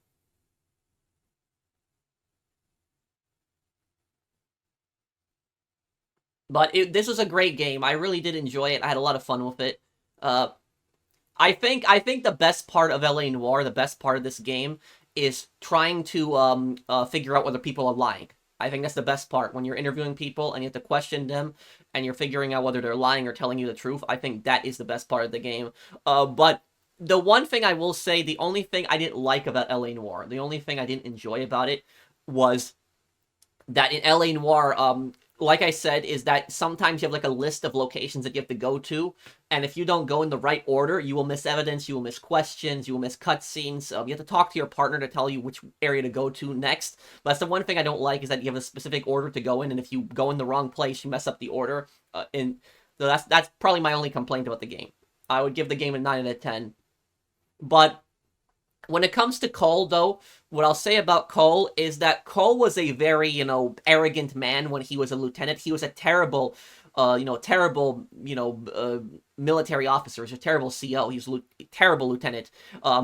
But this was a great game. I really did enjoy it. I had a lot of fun with it. I think the best part of LA Noire, the best part of this game, is trying to figure out whether people are lying. I think that's the best part. When you're interviewing people and you have to question them and you're figuring out whether they're lying or telling you the truth, I think that is the best part of the game. But the one thing I will say, the only thing I didn't like about LA Noire, the only thing I didn't enjoy about it was that in LA Noire, like I said, is that sometimes you have like a list of locations that you have to go to, and if you don't go in the right order, you will miss evidence, you will miss questions, you will miss cutscenes. You have to talk to your partner to tell you which area to go to next. But that's the one thing I don't like, is that you have a specific order to go in, and if you go in the wrong place, you mess up the order. And So that's probably my only complaint about the game. I would give the game a 9 out of 10. But when it comes to Cole, though, what I'll say about Cole is that Cole was a very, arrogant man when he was a lieutenant. He was a terrible, military officer. He was a terrible CO. He was a terrible lieutenant.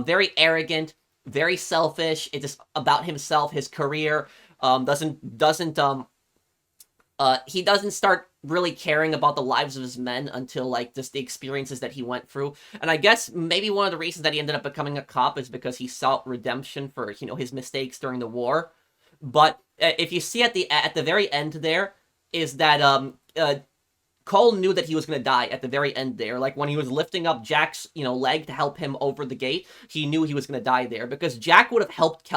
Very arrogant, very selfish. It's just about himself, his career. He doesn't start really caring about the lives of his men until, like, just the experiences that he went through. And I guess maybe one of the reasons that he ended up becoming a cop is because he sought redemption for, his mistakes during the war. But if you see at the very end there, is that Cole knew that he was going to die at the very end there. Like, when he was lifting up Jack's, leg to help him over the gate, he knew he was going to die there, because Jack would have helped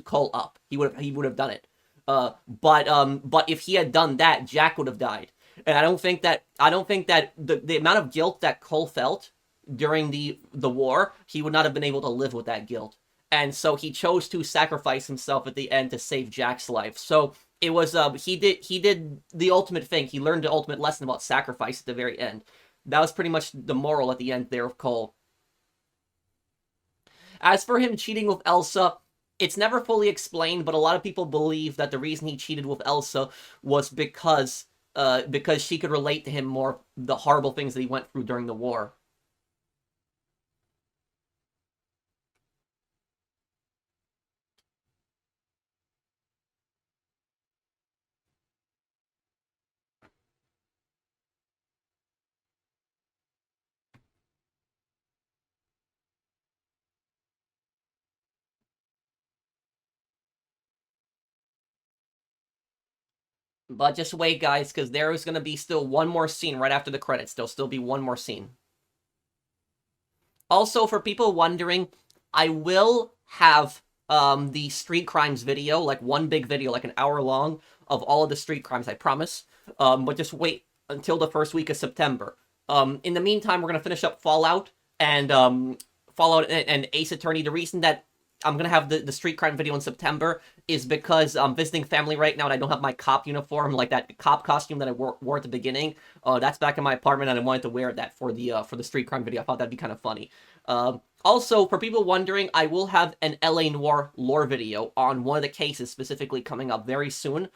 Cole up. He would have done it. But if he had done that, Jack would have died. And I don't think that the amount of guilt that Cole felt during the war, he would not have been able to live with that guilt. And so he chose to sacrifice himself at the end to save Jack's life. So it was he did the ultimate thing. He learned the ultimate lesson about sacrifice at the very end. That was pretty much the moral at the end there of Cole. As for him cheating with Elsa, it's never fully explained, but a lot of people believe that the reason he cheated with Elsa was because she could relate to him more, the horrible things that he went through during the war. But just wait, guys, because there is going to be still one more scene right after the credits. There'll still be one more scene. Also, for people wondering, I will have the street crimes video, like one big video, like an hour long, of all of the street crimes, I promise. But just wait until the first week of September. In the meantime, we're going to finish up Fallout and Ace Attorney. The reason that I'm going to have the street crime video in September is because I'm visiting family right now and I don't have my cop uniform, like that cop costume that I wore at the beginning. That's back in my apartment and I wanted to wear that for the street crime video. I thought that'd be kind of funny. Also, for people wondering, I will have an LA Noire lore video on one of the cases specifically coming up very soon.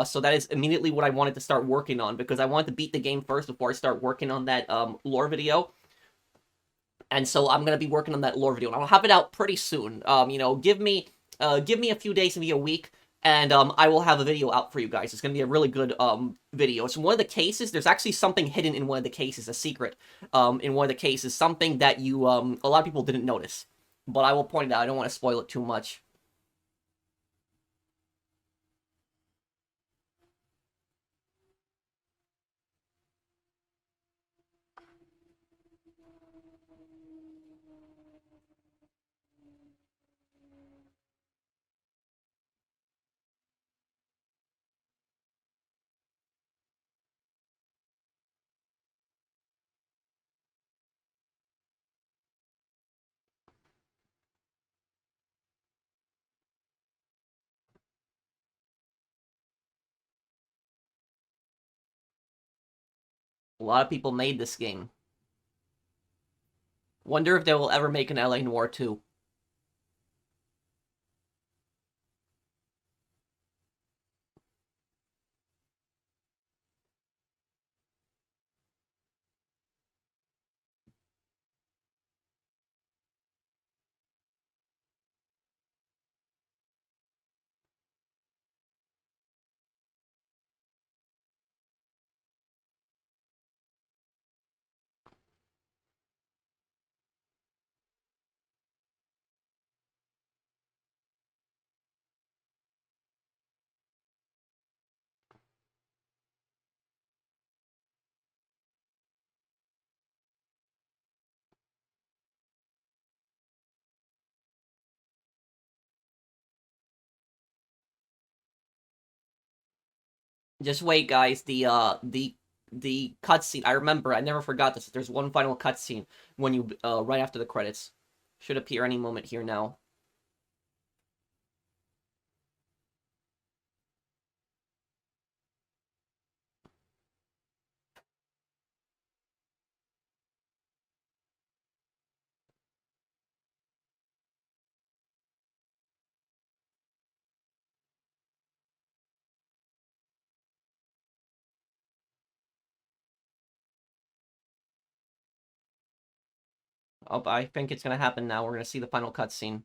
So that is immediately what I wanted to start working on, because I wanted to beat the game first before I start working on that lore video. And so I'm going to be working on that lore video, and I'll have it out pretty soon. Give me a few days, maybe a week, and I will have a video out for you guys. It's going to be a really good video. It's one of the cases. There's actually something hidden in one of the cases, a secret in one of the cases, something that a lot of people didn't notice. But I will point it out. I don't want to spoil it too much. A lot of people made this game. Wonder if they will ever make an LA Noire 2. Just wait, guys. The cutscene. I remember. I never forgot this. There's one final cutscene when you right after the credits. Should appear any moment here now. Oh, I think it's gonna happen now. We're gonna see the final cutscene.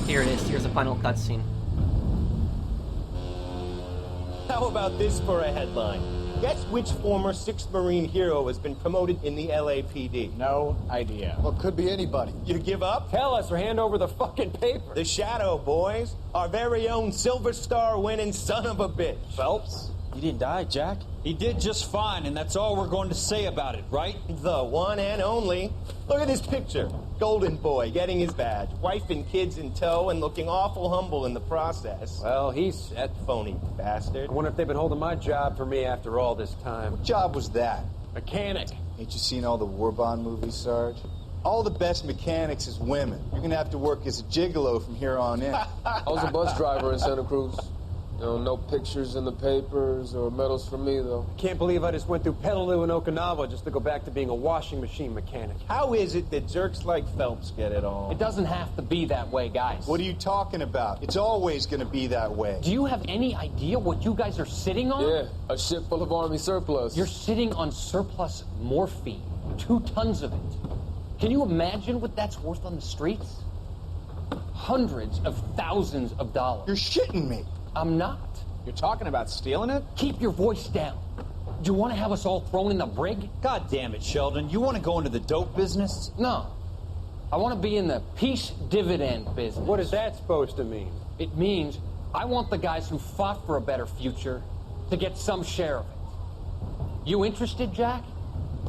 Here it is. Here's the final cutscene. How about this for a headline? Guess which former 6th Marine hero has been promoted in the LAPD? No idea. Well, could be anybody. You give up? Tell us or hand over the fucking paper. The Shadow, boys. Our very own Silver Star winning son of a bitch. Phelps? You didn't die, Jack. He did just fine, and that's all we're going to say about it, right? The one and only. Look at this picture. Golden boy getting his badge, wife and kids in tow, and looking awful humble in the process. Well, he's set. Phony bastard. I wonder if they've been holding my job for me after all this time. What job was that? Mechanic. Ain't you seen all the war bond movies, Sarge? All the best mechanics is women. You're gonna have to work as a gigolo from here on in. I was a bus driver in Santa Cruz. No pictures in the papers or medals for me, though. Can't believe I just went through Peleliu and Okinawa just to go back to being a washing machine mechanic. How is it that jerks like Phelps get it all? It doesn't have to be that way, guys. What are you talking about? It's always gonna be that way. Do you have any idea what you guys are sitting on? Yeah, a ship full of Army surplus. You're sitting on surplus morphine. 2 tons of it. Can you imagine what that's worth on the streets? Hundreds of thousands of dollars. You're shitting me. I'm not. You're talking about stealing it? Keep your voice down. Do you want to have us all thrown in the brig? God damn it, Sheldon. You want to go into the dope business? No. I want to be in the peace dividend business. What is that supposed to mean? It means I want the guys who fought for a better future to get some share of it. You interested, Jack?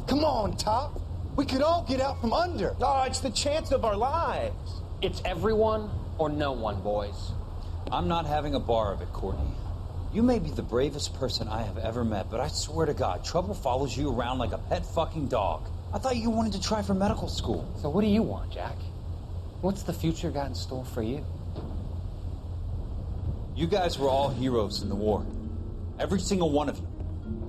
Come on, Top. We could all get out from under. Oh, it's the chance of our lives. It's everyone or no one, boys. I'm not having a bar of it, Courtney. You may be the bravest person I have ever met, but I swear to God, trouble follows you around like a pet fucking dog. I thought you wanted to try for medical school. So what do you want, Jack? What's the future got in store for you? You guys were all heroes in the war. Every single one of you.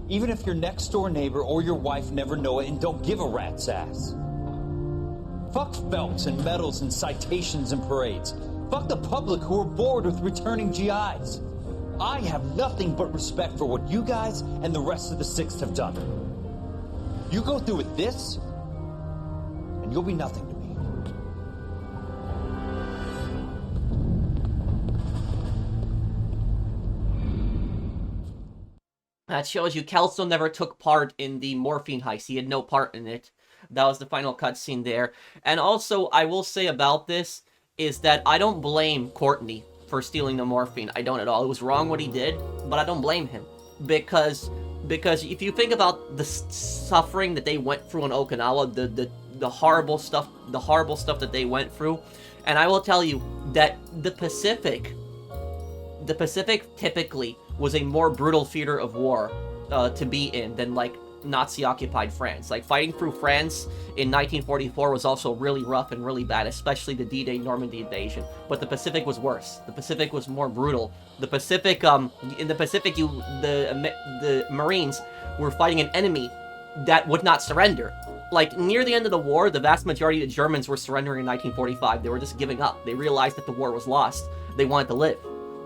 Even if your next door neighbor or your wife never know it and don't give a rat's ass. Fuck Phelps and medals and citations and parades. Fuck the public who are bored with returning GIs. I have nothing but respect for what you guys and the rest of the 6th have done. You go through with this, and you'll be nothing to me. That shows you Kelso never took part in the morphine heist. He had no part in it. That was the final cutscene there. And also, I will say about this, is that I don't blame Courtney for stealing the morphine. I don't at all. It was wrong what he did, but I don't blame him. Because if you think about the suffering that they went through in Okinawa, the horrible stuff that they went through, and I will tell you that the Pacific typically was a more brutal theater of war to be in than, like, Nazi-occupied France. Like, fighting through France in 1944 was also really rough and really bad, especially the D-Day Normandy invasion. But the Pacific was worse. The Pacific was more brutal. The Pacific, in the Pacific, the Marines were fighting an enemy that would not surrender. Like, near the end of the war, the vast majority of the Germans were surrendering in 1945. They were just giving up. They realized that the war was lost. They wanted to live.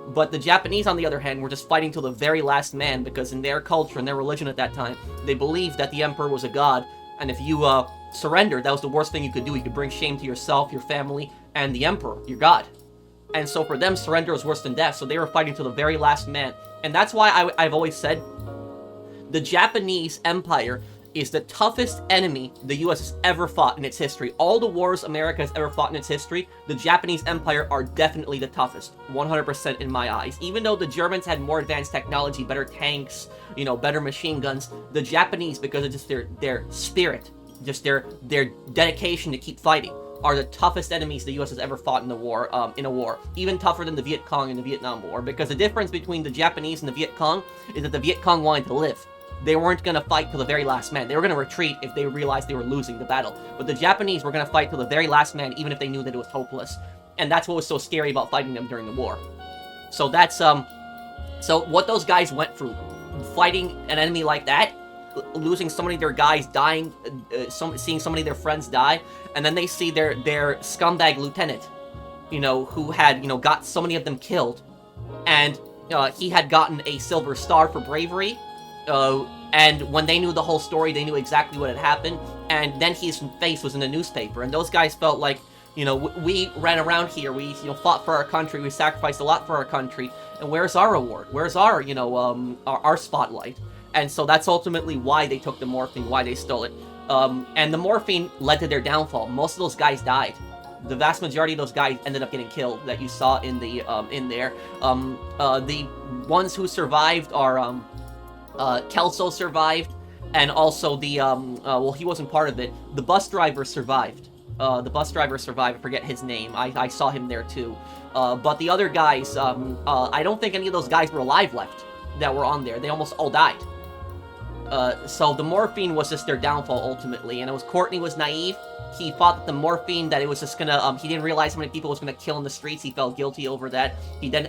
But the Japanese, on the other hand, were just fighting till the very last man, because in their culture and their religion at that time, they believed that the emperor was a god, and if you surrendered, that was the worst thing you could do. You could bring shame to yourself, your family, and the emperor, your god. And so for them, surrender was worse than death, so they were fighting till the very last man. And that's why I've always said, the Japanese Empire is the toughest enemy the US has ever fought in its history. All the wars America has ever fought in its history, the Japanese Empire are definitely the toughest. 100% in my eyes. Even though the Germans had more advanced technology, better tanks, you know, better machine guns, the Japanese, because of just their spirit, just their dedication to keep fighting, are the toughest enemies the U.S. has ever fought in a war, even tougher than the Viet Cong in the Vietnam War, because the difference between the Japanese and the Viet Cong is that the Viet Cong wanted to live. They weren't going to fight till the very last man. They were going to retreat if they realized they were losing the battle. But the Japanese were going to fight till the very last man, even if they knew that it was hopeless. And that's what was so scary about fighting them during the war. So that's, so what those guys went through, fighting an enemy like that, losing so many of their guys, dying, seeing so many of their friends die, and then they see their scumbag lieutenant, you know, who had, you know, got so many of them killed, and he had gotten a Silver Star for bravery, and when they knew the whole story, they knew exactly what had happened, and then his face was in the newspaper, and those guys felt like, you know, we ran around here, we, you know, fought for our country, we sacrificed a lot for our country, and where's our reward? Where's our, you know, our spotlight? And so that's ultimately why they took the morphine, why they stole it. And the morphine led to their downfall. Most of those guys died. The vast majority of those guys ended up getting killed that you saw in the, in there. The ones who survived are, Kelso survived, and also the, well, he wasn't part of it. The bus driver survived. I forget his name. I saw him there too. But the other guys, I don't think any of those guys were alive left that were on there. They almost all died. So the morphine was just their downfall ultimately, and it was Courtney was naive. He thought that the morphine, that it was just gonna, he didn't realize how many people it was gonna kill in the streets. He felt guilty over that. He then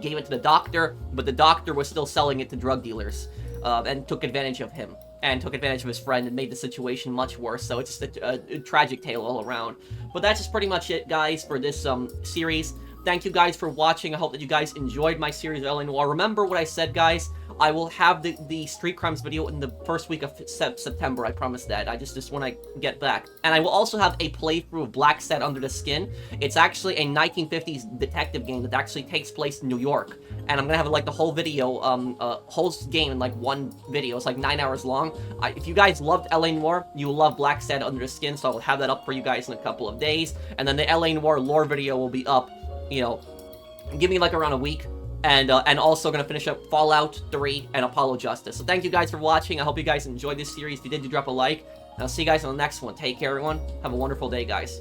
gave it to the doctor, but the doctor was still selling it to drug dealers, and took advantage of him, and took advantage of his friend, and made the situation much worse. So it's just a tragic tale all around. But that's just pretty much it, guys, for this series. Thank you guys for watching. I hope that you guys enjoyed my series of LA Noire. Remember what I said, guys. I will have the Street Crimes video in the first week of September. I promise that. I just when I get back. And I will also have a playthrough of Black Set Under the Skin. It's actually a 1950s detective game that actually takes place in New York. And I'm gonna have like the whole video, whole game in like one video. It's like 9 hours long. If you guys loved LA Noire, you will love Black Set Under the Skin. So I will have that up for you guys in a couple of days. And then the LA Noire lore video will be up, you know, give me like around a week. And also gonna finish up Fallout 3 and Apollo Justice. So thank you guys for watching. I hope you guys enjoyed this series. If you did, do drop a like. And I'll see you guys on the next one. Take care, everyone. Have a wonderful day, guys.